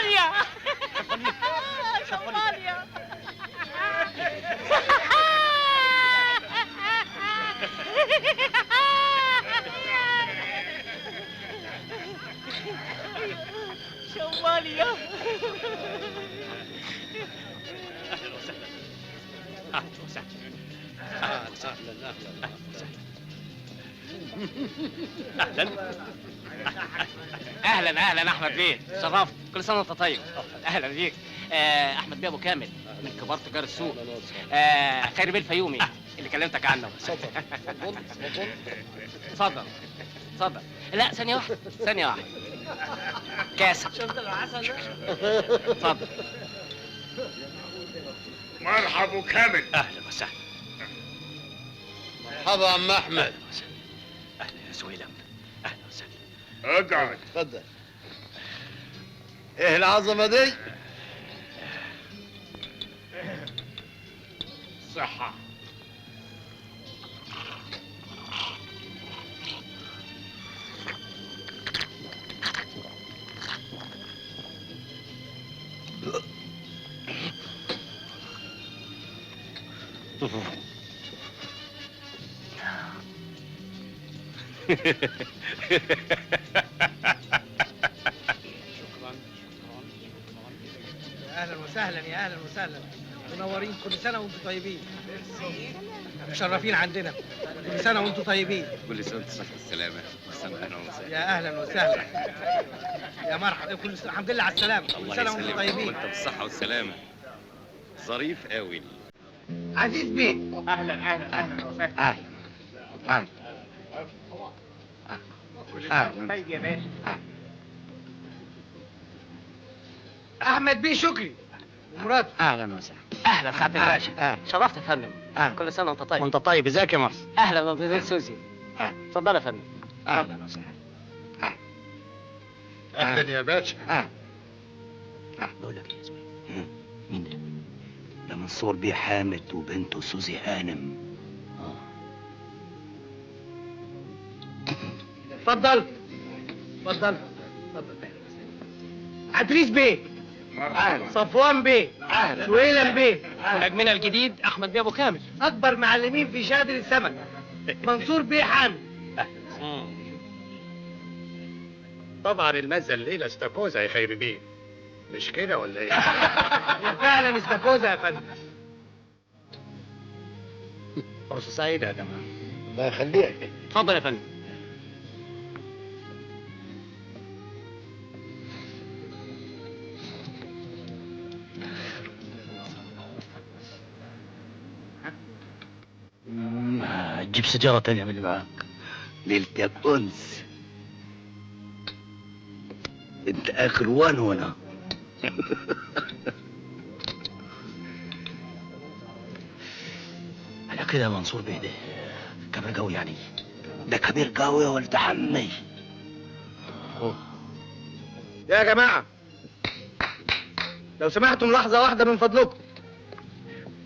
وسهلا. اهلا احمد بيه، شرفت. كل سنه وانت طيب. اهلا بيك. احمد بيه ابو كامل من كبار تجار السوق. خير بيه الفيومي اللي كلمتك عنه. اتفضل اتفضل. لا ثانيه واحده كاسه. شفت العسل ده؟ اتفضل. مرحبا كامل. اهلا وسهلا. مرحبا عم احمد. اهلا يا سويلم. اهلا وسهلا. اقعد. اتفضل. ايه العظمه دي؟ صحة. اهلا وسهلا يا اهلا وسهلا، منورين. كل سنه وانتم طيبين. مشرفين عندنا. كل سنه وانتم طيبين. كل سنه وانت صحة السلامة. كل سنة اهلا وسهلا. يا اهلا وسهلا. يا مرحبا. كل سنه الحمد لله على السلامه. كل سنه وانتم طيبين. وانت بالصحة والسلامة. ظريف قوي. عزيز بيه. اهلا وسهلا. طيب يا باشا. احمد بيه شكري ومراته. اهلا وسهلا. اهلا سعاده الباشا. شرفت يا فندم. كل سنه وانت طيب. وانت طيب. ازيك يا مصر؟ اهلا مدير سوزي. اتفضل يا فندم. اهلا وسهلا. اهلا يا باشا. بقول لك ايه يا زويل؟ مين ده؟ ده منصور بيه حامد وبنته سوزي هانم. اتفضل اتفضل. عدريس بيه. صفوان بيه. سويلم بيه. نجمنا الجديد احمد بيه ابو كامل. اكبر معلمين في شادر السمك منصور بيه حامد. طبعا المزه الليله استاكوزا يا خير بيه، مش كده ولا ايه؟ هي فعلا استاكوزا يا فندم. فرصة سعيدة يا جماعة. الله يخليك. اتفضل يا فندم. تجيب سيجارة تانية من اللي معاك. ليلة يا أنس. أنت آخر وان وأنا. على كده يا منصور بيه ده كبير قوي يعني. ده كبير قوي يا ولد عمي. يا جماعة لو سمحتم لحظة واحدة من فضلكم.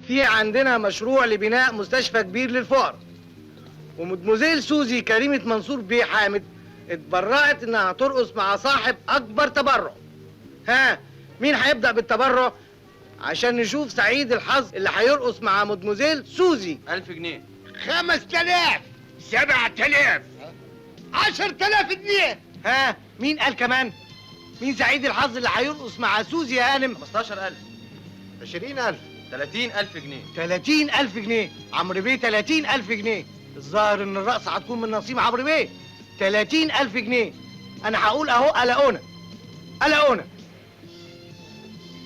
في عندنا مشروع لبناء مستشفى كبير للفقراء، ومدموزيل سوزي كريمة منصور بيه حامد اتبرعت انها ترقص مع صاحب اكبر تبرع. ها مين هيبدأ بالتبرع عشان نشوف سعيد الحظ اللي هيرقص مع مدموزيل سوزي؟ 1000 جنيه. 5000. 7000. 10000 جنيه. ها مين قال كمان؟ مين سعيد الحظ اللي هيرقص مع سوزي يا هانم؟ 15000. 20000. 30000 جنيه. 30000 جنيه. عمرو بيه 30000 جنيه. الظاهر ان الرقصة هتكون من نصيب عمرو بيه. 30000 جنيه. انا هقول اهو قلقونا قلقونا.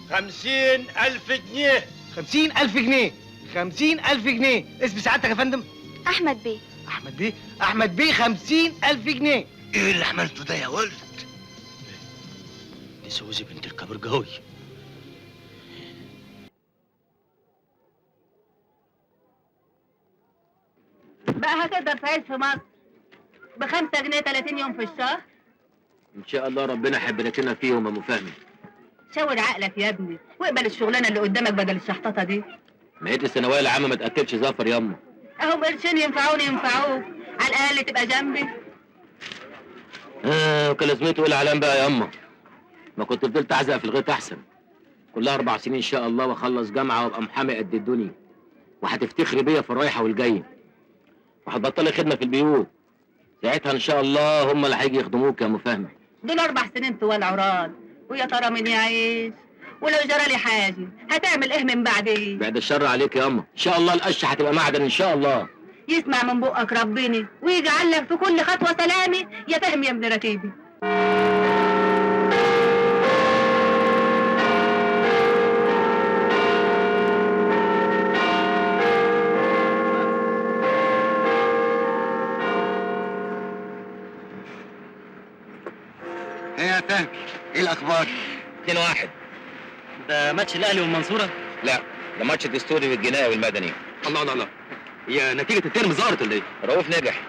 50000 جنيه. 50000 جنيه. 50000 جنيه. اسم سعادتك يا فندم؟ احمد بيه. احمد بيه. احمد بيه 50000 جنيه. إيه اللي عملته ده يا ولد؟ دي سوزي بنت الكبير قوي. بقى هتقدر تعيش في مصر ب5 جنيه 30 يوم في الشهر؟ ان شاء الله ربنا يحب لنا فيهم يا ام فهمي. شاور عقلك يا ابني واقبل الشغلانه اللي قدامك بدل الشحططه دي. ميت الثانويه العامه ما تاكلش ظفر ياما. اهم قرشين ينفعوني ينفعوك، على الاقل تبقى جنبي. كان لازمته تقول علام بقى ياما. ما كنت فضلت اعزق في الغيط احسن. كلها 4 سنين ان شاء الله واخلص جامعه وابقى محامي قد الدنيا. وهتفتخري بيا في الرايحه والجايه. وهتبطلي خدمه في البيوت. ساعتها ان شاء الله هم اللي هيجي يخدموك يا ام فهمي. دول 4 سنين طوال عراض، ويا ترى مين يعيش ولو جرالي حاجه هتعمل ايه من بعدين؟ بعد الشر عليك يا اما، ان شاء الله القشه هتبقى معدن ان شاء الله. يسمع من بقك ربنا ويجعل لك في كل خطوه سلامه، يا فهم يا ابن رتيبي. ايه يا فهمي؟ ايه الاخبار؟ 2-1. ده ماتش الاهلي والمنصوره؟ لا، ده ماتش الدستوري والجنائي والمدني. الله الله الله، هي نتيجة الترم ظهرت ولا ايه؟ رؤوف نجح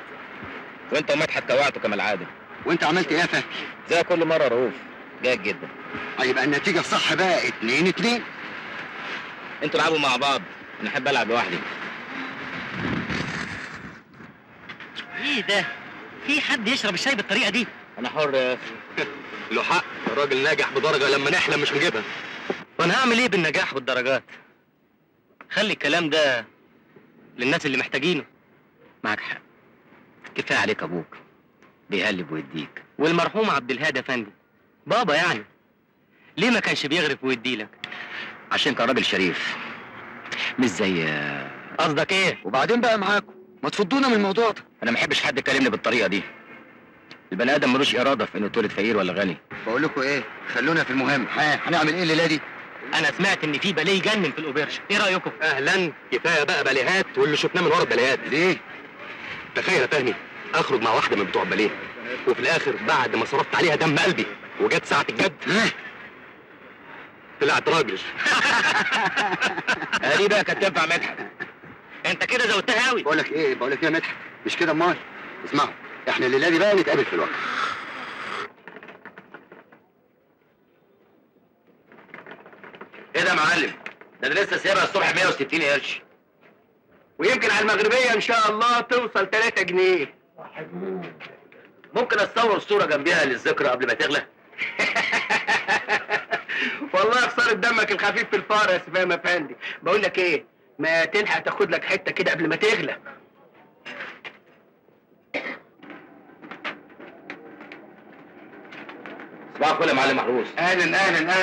وانت ومدحت كوعته كما العاده. وانت عملت ايه يا فهمي؟ زي كل مره رؤوف جيد جدا. يبقى النتيجة الصح بقى 2-2. انتوا العبوا مع بعض، انا احب العب لوحدي. ايه ده؟ في حد يشرب الشاي بالطريقه دي؟ انا حر يا اخي. له حق، الراجل ناجح بدرجة لما نحلم مش نجيبها. وانا هعمل ايه بالنجاح والدرجات؟ خلي الكلام ده للناس اللي محتاجينه. معك حق، كفايه عليك ابوك بيقلب ويديك. والمرحوم عبد الهادي افندي بابا يعني ليه ما كانش بيغرف ويديلك؟ عشان كان راجل شريف مش زي. قصدك ايه؟ وبعدين بقى معاكم، ما تفضونا من الموضوع ده. انا ما احبش حد يكلمني بالطريقه دي. البني ادم ملوش اراده في انه يتولد فقير ولا غني. بقول لكم ايه، خلونا في المهم. هنعمل ايه الليله دي؟ انا سمعت ان في باليه يجنن في الاوبرش، ايه رايكم؟ اهلا، كفايه بقى باليهات واللي شفناه من ورا الباليهات. ليه؟ تخيل يا فهمي اخرج مع واحده من بتوع الباليه وفي الاخر بعد ما صرفت عليها دم قلبي وجت ساعه الجد طلعت راجل. دي بقى كانت تنفع مدحت. انت كده زودتها قوي. بقول لك ايه يا مدحت، مش كده امال. اسمعوا، احنا الليله دي بقى نتقابل في الوقت. ايه ده يا معلم؟ ده انا لسه سايبها الصبح 160 قرش، ويمكن على المغربيه ان شاء الله توصل 3 جنيه. ممكن اتصور صوره جنبيها للذكرى قبل ما تغلى؟ والله خساره دمك الخفيف في الفار يا سفام افندي. بقول لك ايه، ما تلحق تاخد لك حته كده قبل ما تغلى. صباح الفل يا معلم محروس. اهلا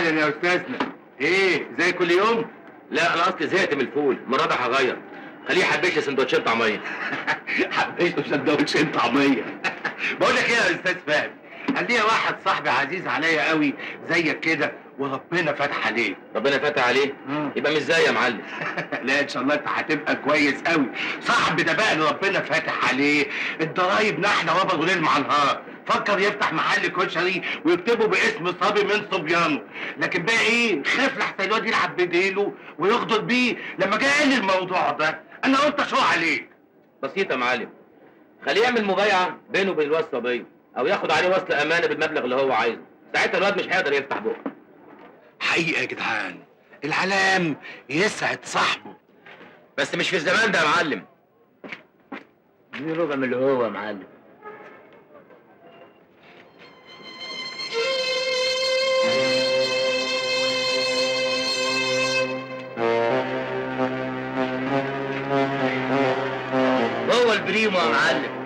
يا استاذنا. ايه زي كل يوم؟ لا انا اصلي زهقت من الفول، المره دي هغير. خليه يحبش لي سندوتشين طعميه. حبيته سندوتشين طعميه. بقول لك ايه يا استاذ فهمي، عندي واحد صاحبي عزيز عليا قوي زيك كده وربنا فتح عليه. ربنا فتح عليه؟ يبقى مش زي يا معلم. لا ان شاء الله انت هتبقى كويس قوي. صاحبي ده بقى اللي ربنا فاتح عليه الضرايب نحله وبرضه ليل مع نهار. فكر يفتح محل كشري ويكتبه باسم صبي من صبيانه، لكن بقى ايه، خاف لحسن الواد يلعب بديله ويغدر بيه. لما جه قال لي الموضوع ده انا قلت اشوق عليك. بسيطه يا معلم، خليه يعمل مبايعه بينه وبين الواد صبي او ياخد عليه وصل امانه بالمبلغ اللي هو عايزه، ساعتها الواد مش هيقدر يفتح بقه. حقيقه يا جدعان، العلام يسعد صاحبه. بس مش في الزمان ده يا معلم. دي ربع من اللي هو يا معلم. هو البريمو يا معلم.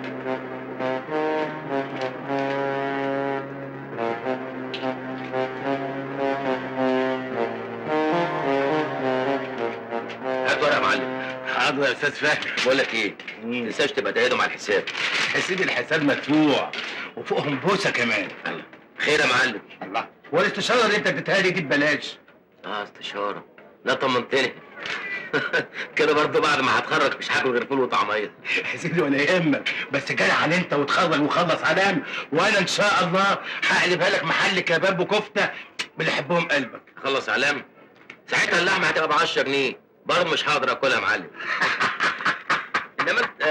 هات ورقه يا معلم. حاضر يا استاذ فهمي. بقول لك ايه، ما تنساش تبقى تقعدهم على الحساب. يا سيدي الحساب مدفوع وفوقهم بوسه كمان. الله خير يا معلم. الله، هو الاستشاره اللي انت اديتها لي دي ببلاش؟ استشاره؟ لا طمنتني. كده برضه بعد ما هتخرج مش هاكل غير فول وطعميه. يا سيدي ولا يهمك، بس جدع انت وتخرج وخلص علام، وانا ان شاء الله هقلبها لك محل كباب وكفته باللي يحبهم قلبك. خلص علام، ساعتها اللحمه هتبقى ب 10 جنيه، برضه مش هقدر اكلها يا معلم. انما انت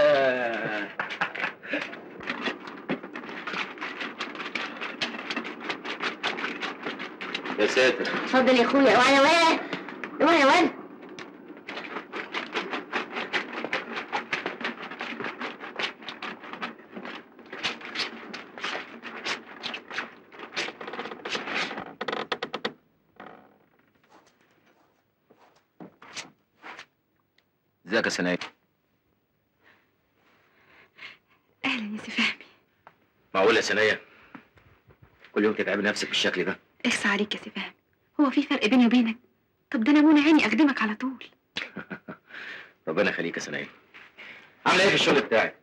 يا ساتر. اتفضل يا اخويا. اوعى يا واد، اوعى يا واد. ازيك يا سناء؟ اهلا يا سي فهمي. معقول يا سناء كل يوم تتعبي نفسك بالشكل ده؟ اخصى عليك يا سي فهمي، هو في فرق بيني وبينك؟ طب ده انا منى عيني اخدمك على طول. ربنا يخليك يا سنايا. عامله ايه في الشغل بتاعك؟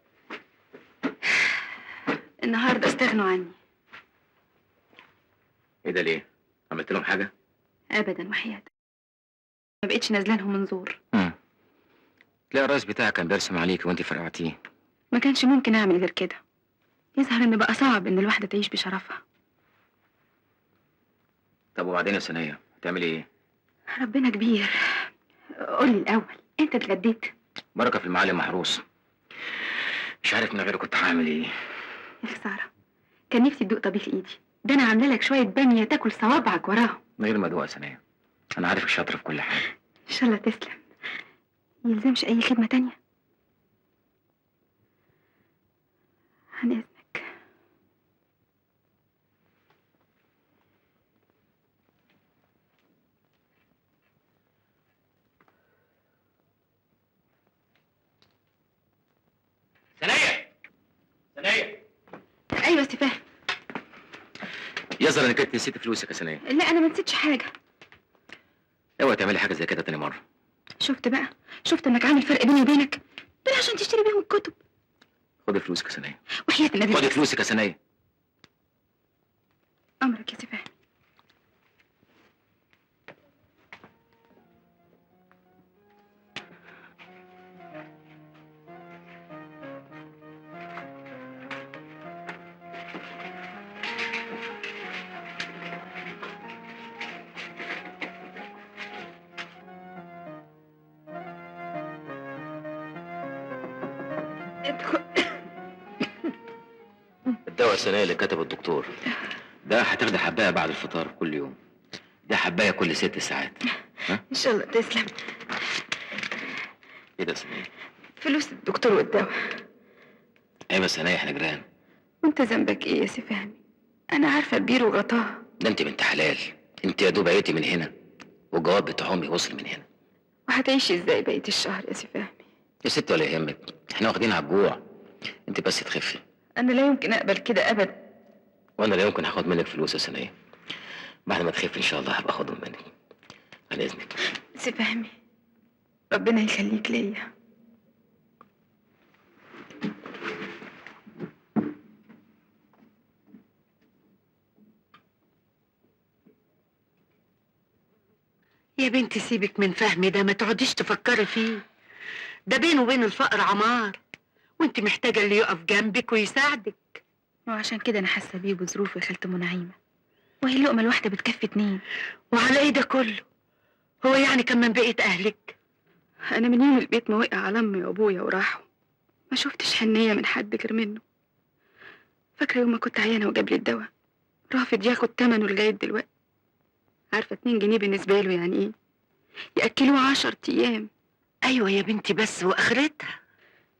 النهارده استغنوا عني. ايه ده ليه؟ عملت لهم حاجه؟ ابدا وحياتك، ما بقتش نازله لهم منظور. تلاقي الرئيس بتاعك كان بيرسم عليك وانت فرقعتيه. ما كانش ممكن اعمل غير كده. يظهر ان بقى صعب ان الواحده تعيش بشرفها. طب وبعدين يا سنايا هتعملي ايه؟ ربنا كبير. قولي الاول، انت اتغديت؟ بركه في المعالم محروس. مش عارف من غيره كنت هعمل ايه. يا خساره، كان نفسي تدوق طبيخ ايدي. ده انا عامله لك شويه باميه تاكل صوابعك وراهم. من غير ما ادوق يا سنايا. انا عارفك شاطره في كل حاجه. ان شاء الله تسلم. يلزمش اي خدمه تانية؟ عن اذنك. سنايا سنايا. ايوه سفاه. يظهر انك انت نسيت فلوسك يا سنايا. لا انا ما نسيتش حاجه. اوعي تعملي حاجه زي كده تاني مره. شفت بقى، شفت انك عامل فرق بيني وبينك. دول عشان تشتري بيهم الكتب. خدي فلوسك يا سنايا. وحياة النبي. خدي فلوسك يا سنايا. امرك يا سفاه. الدواء السنايا اللي كتبه الدكتور ده هتاخدي حبايه بعد الفطار كل يوم. دي حبايه كل 6 ساعات. ها؟ ان شاء الله تسلم. ايه ده يا سنايا؟ فلوس الدكتور والدواء. ايوه يا سنايا احنا جيران. وانت ذنبك ايه يا سي فهمي؟ انا عارفه البير وغطاه. ده انت بنت حلال. انت يا دوب عيتي من هنا والجواب بتاع امي وصل من هنا. وهتعيشي ازاي بقيه الشهر يا سي فهمي؟ يا ست ولا يهمك، احنا واخدين على الجوع. انت بس تخفي. انا لا يمكن اقبل كده ابدا. وانا لا يمكن هاخد منك فلوس يا سنايا. بعد ما تخفي ان شاء الله هبقى اخدهم منك. عن اذنك. سي فهمي، ربنا يخليك ليا. يا بنتي سيبك من فهمي ده، ما تقعديش تفكري فيه. ده بينه وبين الفقر عمار، وانت محتاجه اللي يقف جنبك ويساعدك. وعشان كده انا حاسه بيه وبظروفه يا خالة ام نعيمه. وهي اللقمه الواحده بتكفي 2. وعلى ايه ده كله؟ هو يعني كان من بقيه اهلك؟ انا من يوم البيت ما وقع على امي وابويا وراحوا ما شفتش حنيه من حد غير منه. فاكره يوم ما كنت عيانه وجاب لي الدواء، رافض ياخد ثمنه لغايه دلوقتي. عارفه 2 جنيه بالنسبه له يعني ايه؟ ياكلوه 10 ايام. ايوه يا بنتي، بس واخرتها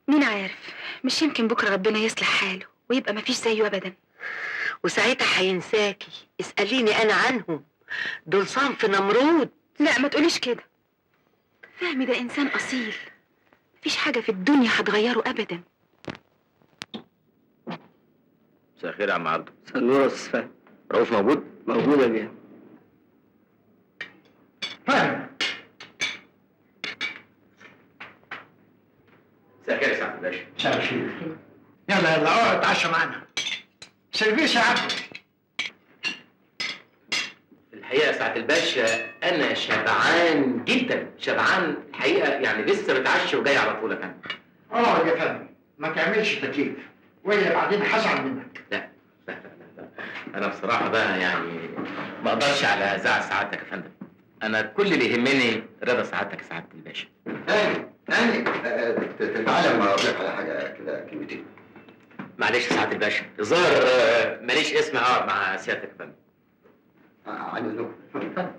مين عارف، مش يمكن بكره ربنا يصلح حاله ويبقى مفيش زيه ابدا. وساعتها هينساكي. اساليني انا عنهم، دول صنف نمرود. لا ما تقوليش كده. فهمي ده انسان اصيل، مفيش حاجه في الدنيا هتغيره ابدا. مساء الخير يا عم عبده. مساء النور يا استاذ فهمي. رؤوف موجود؟ موجود يا بيه. فهمي. مساء الخير يا سعاده الباشا. مساء الخير. يلا يلا اقعد اتعشى معانا. سيرفيس يا عبده. الحقيقه يا سعاده الباشا انا شبعان جدا، شبعان الحقيقه، يعني لسه متعشي وجاي على طول يا فندم. اقعد يا فندم، ما تعملش تكييف ولا بعدين هزعل منك. لا انا بصراحه بقى يعني ما اقدرش على زعل سعادتك يا فندم. انا كل اللي يهمني رضا سعادتك يا سعاده الباشا. هاني تعالى ما اقول لك على حاجه كده كلمتين. معلش يا سعاده الباشا، الظاهر ماليش اسم اقعد مع سيادتك يا فندم. عن اذنكم.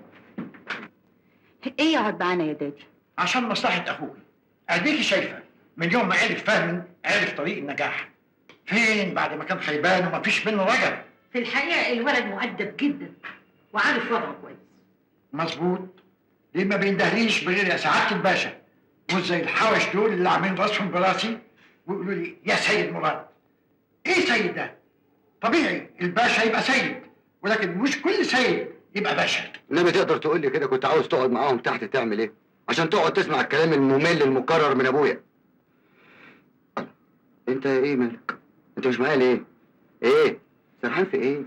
ايه يقعد معانا يا دادي؟ عشان مصلحه اخوك. اديكي شايفه من يوم ما عرف فهمي عرف طريق النجاح. فين بعد ما كان خيبان ومفيش منه رجع. في الحقيقه الولد مؤدب جدا وعارف وضعه كويس. مظبوط. ليه ما بيندهليش بغير يا سعاده الباشا، مش زي الحوش دول اللي عاملين راسهم براسي ويقولوا لي يا سيد مراد. ايه سيد ده؟ طبيعي الباشا يبقى سيد، ولكن مش كل سيد يبقى باشا. انما تقدر تقول لي كده كنت عاوز تقعد معاهم تحت تعمل ايه؟ عشان تقعد تسمع الكلام الممل المكرر من ابويا. انت ايه مالك؟ انت مش معايا ليه؟ ايه؟ سرحان في ايه؟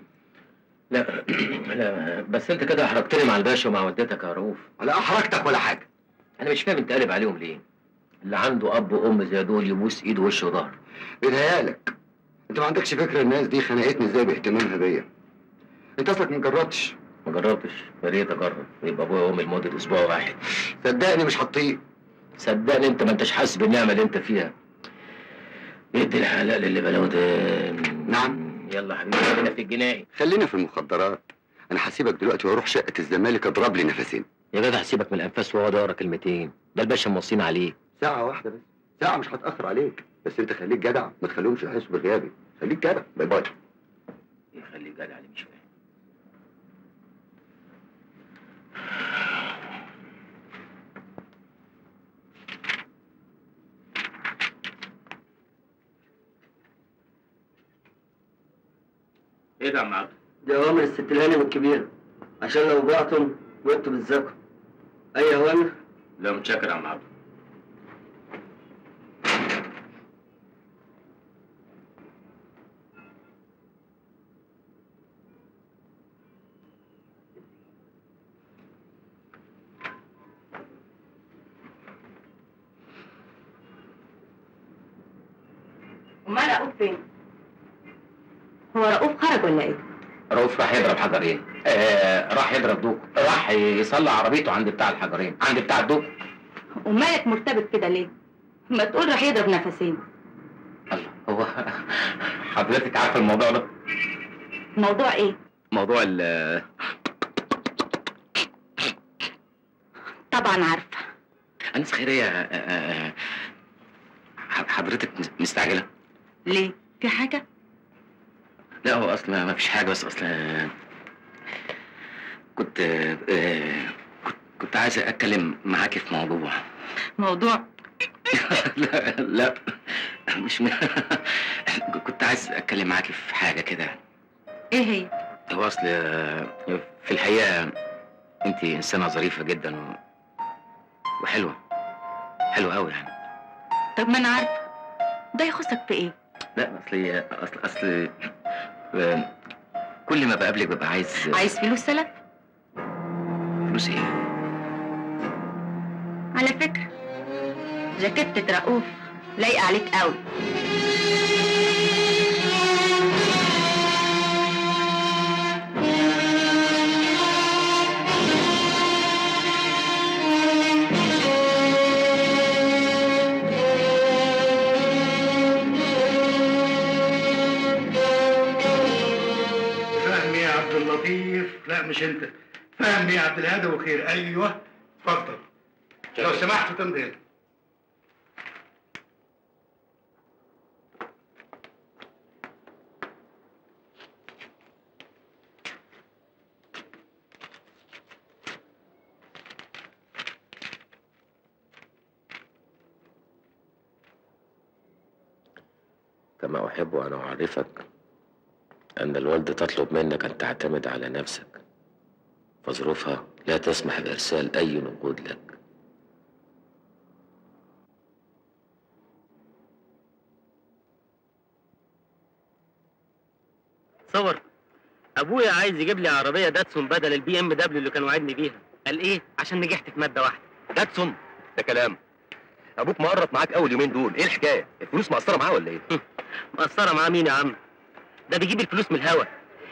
لا لا، بس انت كده احرجتني مع الباشا ومع والدتك يا رؤوف. لا احرجتك ولا حاجه. انا مش فاهم انت قالب عليهم ليه؟ اللي عنده اب وام زي دول يبوس ايده ووشه وظهره. بيتهيألك انت ما عندكش فكره الناس دي خنقتني ازاي باهتمامها بيا. انت اصلك ما جربتش. ما جربتش، يا ريت اجرب، يبقى ابويا وامي لمده اسبوع واحد. صدقني مش هتطيق. صدقني انت ما انتش حاسس بالنعمه اللي انت فيها. ادي الحلال اللي بلاوي ده. نعم. يلا حبيبي خلينا في الجنائي. خلينا في المخدرات. انا هسيبك دلوقتي واروح شقه الزمالك اضرب لي نفسين. يا جدع سيبك من الانفاس واقعد اقرا كلمتين، ده الباشا موصينا عليه. ساعه واحده بس، ساعه مش هتاخر عليك، بس انت خليك جدع، ما تخليهمش يحسوا بغيابي. خليك جدع. باي باي. يخليك جدع اللي مش فاهم. ايه ده يا عم عبد؟ دي اوامر الست الهانم الكبيره، عشان لو بعتم وانتوا بالذكر. اي اوامر؟ لا متشكر يا عم عبد. امال رؤوف فين؟ هو رؤوف خرج ولا ايه؟ رؤوف راح يضرب حجرين. راح يضرب دوك، راح يصلح عربيته عند بتاع الحجرين، عند بتاع الدوك. ومالك مرتبط كده ليه؟ ما تقول راح يضرب نفسين. الله، هو حضرتك عارفه الموضوع ده؟ موضوع ايه؟ موضوع طبعا عارفه. أنس خيرية، حضرتك مستعجلة؟ ليه؟ في حاجه؟ لا هو أصل ما فيش حاجة، بس أصل كنت عايز أتكلم معاكي في موضوع. موضوع؟ لا لا مش كنت عايز أتكلم معاكي في حاجة كده. ايه هي؟ هو أصل في الحقيقة أنت إنسانة ظريفة جدا وحلوة، حلوة أوي يعني. طب ما انا عارفه، ده يخصك في ايه؟ لا أصل كل ما بقابلك ببقى عايز فلوس سلف؟ فلوس ايه؟ على فكره جاكيتة رؤوف لايقه عليك قوي. فهمي يا عبد اللطيف. لا مش انت. فهمي يا عبد الهادي وخير. ايوه اتفضل. لو سمحت تمضي هنا. كما أحب أن أعرفك أن الوالدة تطلب منك أن تعتمد على نفسك، فظروفها لا تسمح بإرسال أي نقود لك. صور ابويا عايز يجيب لي عربيه داتسون بدل البي ام دبليو اللي كان وعدني بيها. قال ايه؟ عشان نجحت في ماده واحده. داتسون؟ ده كلام. ابوك مقرط معاك اول يومين دول، ايه الحكايه؟ الفلوس مقصره معاه ولا ايه؟ مقصره معاه مين يا عم؟ ده بيجيب الفلوس من الهوا.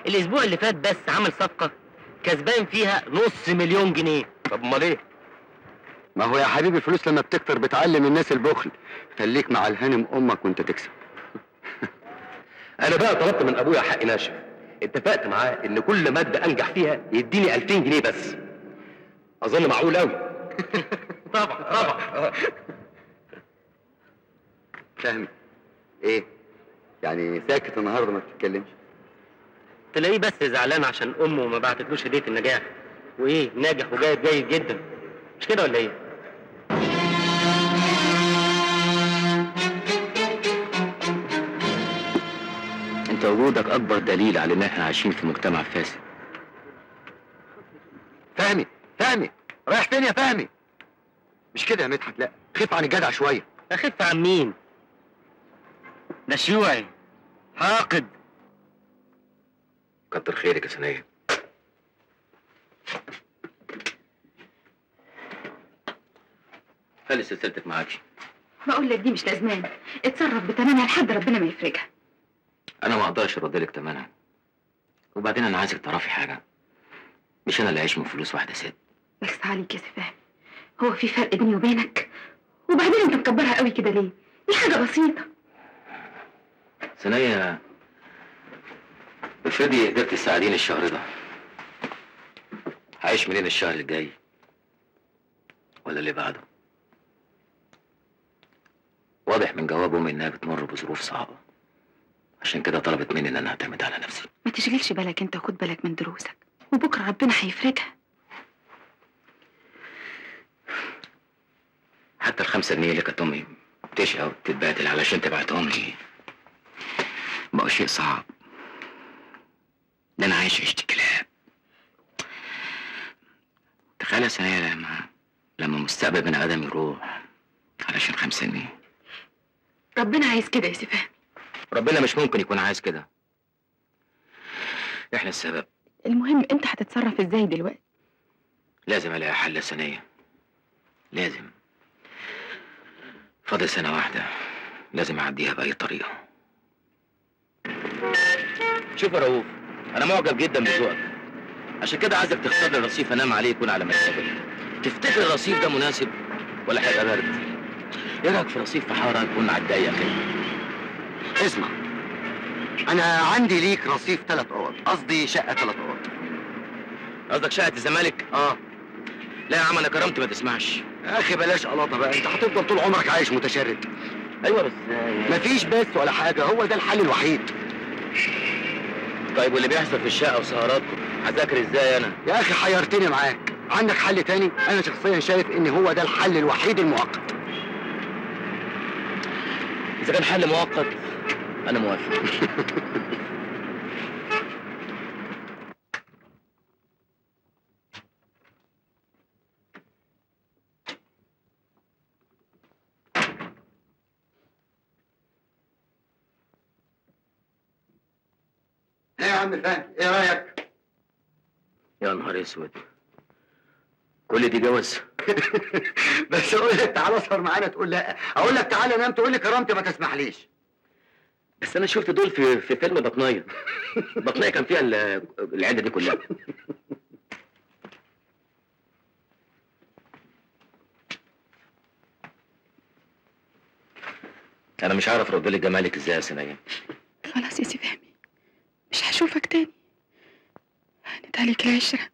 الاسبوع اللي فات بس عامل صفقه كسبان فيها $500,000 جنيه. طب امال ايه؟ ما هو يا حبيبي الفلوس لما بتكتر بتعلم الناس البخل. خليك مع الهانم امك وانت تكسب. انا بقى طلبت من ابويا حق ناشف، اتفقت معاه ان كل ماده انجح فيها يديني 2000 جنيه بس. اظن معقول قوي. طبعا. فهمي ايه؟ يعني ساكت النهارده ما بتتكلمش؟ تلاقيه بس زعلان عشان امه ما بعتتلوش هديه النجاح. وايه؟ ناجح وجايب جيد جدا، مش كده ولا ايه؟ انت وجودك اكبر دليل على ان احنا عايشين في مجتمع فاسد. فهمي رايح فين يا فهمي؟ مش كده يا مدحت، لا خف عن الجدع شويه. اخف عن مين؟ ده شيوعي حاقد. كتر خيرك يا ثانيه. خلي سلسلتك معاكي. بقول لك دي مش لازمان، اتصرف بتمنها لحد ربنا ما يفرجها. انا ما اقدرش ارد لك تمنها. وبعدين انا عايزك تعرفي حاجه، مش انا اللي عايش من فلوس واحده ست. بس عليك يا سي فهمي، هو في فرق بيني وبينك؟ وبعدين انت مكبرها قوي كده ليه؟ دي حاجه بسيطه. ثانيه، افرضي قدرت تساعديني الشهر ده، هعيش منين الشهر الجاي ولا اللي بعده؟ واضح من جواب امي انها بتمر بظروف صعبه، عشان كده طلبت مني ان انا اعتمد على نفسي. ما تشغلش بالك انت وخد بالك من دروسك، وبكره ربنا هيفرجها. حتى ال5 جنيه اللي كانت امي بتشقى وبتتبهدل علشان تبعتهم لي بقوا شيء صعب. ده انا عايش عيشة كلاب. تخيل يا ثانية لما مستقبل بني ادم يروح علشان 5 جنيه. ربنا عايز كده يا سي فهمي. ربنا مش ممكن يكون عايز كده، احنا السبب. المهم انت هتتصرف ازاي دلوقتي؟ لازم الاقي حل يا ثانية، لازم. فاضل سنة واحدة لازم اعديها بأي طريقة. شوف يا رؤوف، انا معجب جدا بذوقك، عشان كده عايزك تختار لي رصيف انام عليه يكون على مكتبي. تفتكر الرصيف ده مناسب ولا هيبقى برد؟ ايه رايك في رصيف في حاره يكون على الضيق كده؟ اسمع، انا عندي ليك رصيف 3 اوض، قصدي شقه 3 اوض. قصدك شقه الزمالك؟ لا يا عم انا كرمت ما تسمعش. يا اخي بلاش قلاطه بقى، انت هتفضل طول عمرك عايش متشرد. ايوه بس مفيش بس ولا حاجه، هو ده الحل الوحيد. طيب واللي بيحصل في الشقه وسهراتكم هذاكر ازاي انا؟ يا اخي حيرتني معاك، عندك حل تاني؟ انا شخصيا شايف ان هو ده الحل الوحيد المؤقت. اذا كان حل مؤقت انا موافق. ايه يا عم فهمي، ايه رايك؟ يا نهار اسود، كل دي جوز؟ بس اقول لك تعالى اسهر معانا تقول لا، اقول لك تعالى نام تقول لي كرامتي ما تسمحليش. بس انا شفت دول في فيلم بطنيه. بطنيه كان فيها العده دي كلها. انا مش عارف ارد لك جمالك ازاي يا ثانيه. خلاص يا سي فهمي، مش هشوفك تاني. هانت عليك العشرة،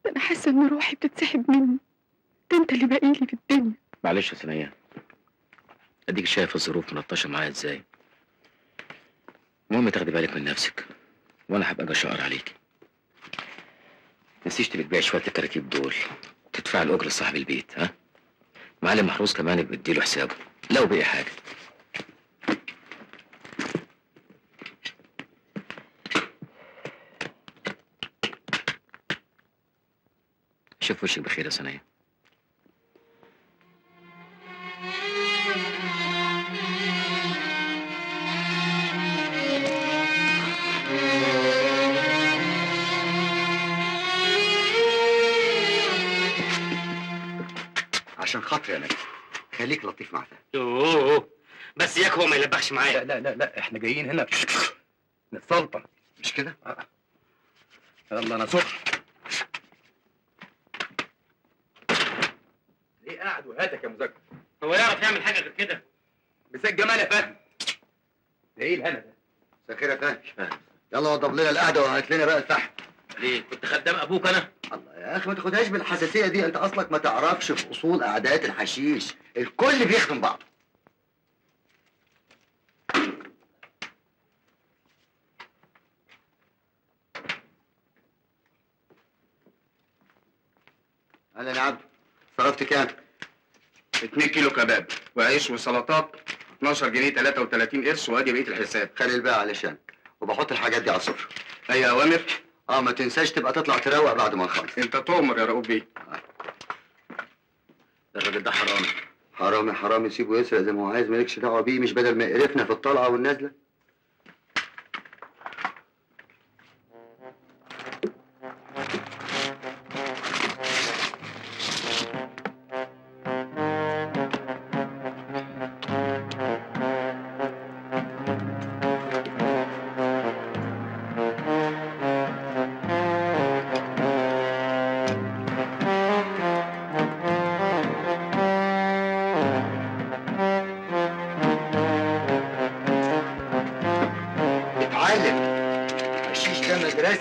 ده انا حاسه ان روحي بتتسحب مني. ده انت اللي باقيلي في الدنيا. معلش يا ثانيه، اديك شايف الظروف ملطشه معايا ازاي. المهم تاخدي بالك من نفسك، وانا هبقى اجي اشقر عليكي. تنسيش تبقى تبيعي شويه الكراكيب دول، تدفع الاجره لصاحب البيت. ها؟ معلم محروس كمان يبقى اديله حسابه لو بقي حاجه. شوف وشك بخير يا ثانيه. عشان خاطري يا نجم خليك لطيف مع فهمي. يوه بس ياك هو ما يلبخش معايا. لا احنا جايين هنا نتسلطن، مش كده؟ يلا انا سخن. ليه قاعد وهاتك يا مذكر؟ هو يعرف يعمل حاجه غير كده؟ مساك جمال يا فهمي. ده ايه الهنا ده؟ مساء الخير يا فهمي. يلا وضب لنا القعده وهات لنا بقى الفحم. ليه؟ كنت خدام ابوك انا؟ الله يا اخي ما تاخدهاش بالحساسيه دي، انت اصلك ما تعرفش في اصول قعدات الحشيش، الكل بيخدم بعضه. اهلا يا عبد، صرفت كام؟ 2 كيلو كباب وعيش وسلطات 12 جنيه 33 قرش، وادي بقيه الحساب. خلي الباقي علشانك، وبحط الحاجات دي على السفره. اي اوامر؟ ما تنساش تبقى تطلع تروق بعد ما نخلص. انت تؤمر يا رؤوف بيه. الراجل ده حرامي. حرامي حرامي، سيبه يسرق زي ما هو عايز، مالكش دعوه بيه، مش بدل ما يقرفنا في الطلعه والنازله.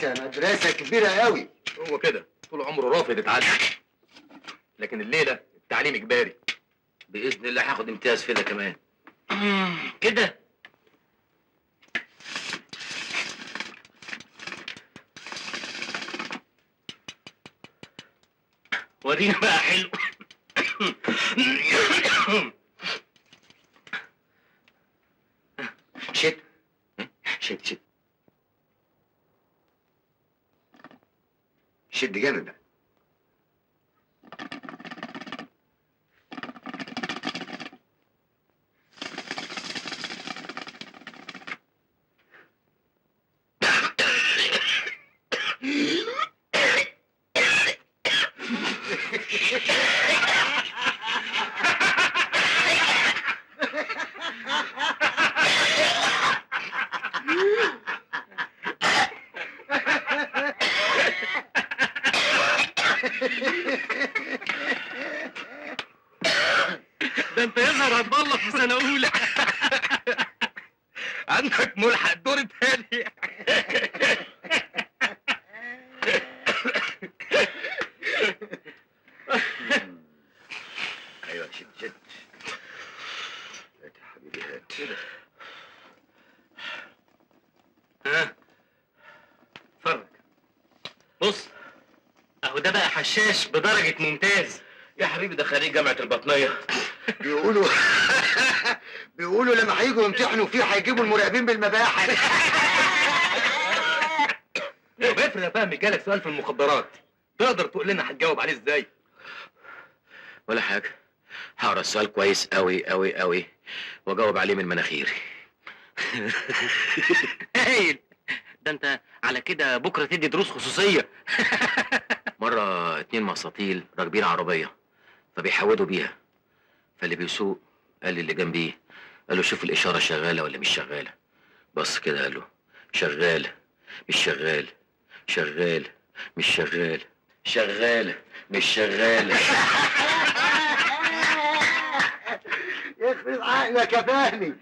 مدرسة كبيرة قوي. هو كده طول عمره رافض يتعلم، لكن الليلة التعليم إجباري. بإذن الله هاخد امتياز في ده كمان. كده ورينا بقى حلو. شد شد شد شد جامد بقى. ده انت يظهر هتبلط في سنة أولى. عندك ملحق الدور التاني. ايوه شد شد. هات يا حبيبي هات كده. ها اتفرج بص، اهو ده بقى حشاش بدرجة ممتاز. يا حبيبي ده خريج جامعة البطنية. بيقولوا لما هيجوا يمتحنوا فيه هيجيبوا المراقبين بالمباحث. طب افرض يا فهمي جالك سؤال في المخدرات، تقدر تقول لنا هتجاوب عليه ازاي؟ ولا حاجة، هقرا السؤال كويس قوي قوي قوي واجاوب عليه من مناخيري. هايل. ده انت على كده بكره تدي دروس خصوصيه. مرة 2 مساطيل راكبين عربية فبيحودوا بيها، فاللي بيسوق قال لي اللي جنبيه، قال له شوف الإشارة شغالة ولا مش شغالة. بص كده قال له شغال مش شغال، شغال مش شغال، شغال مش شغال. يخرب عقلك يا فهمي،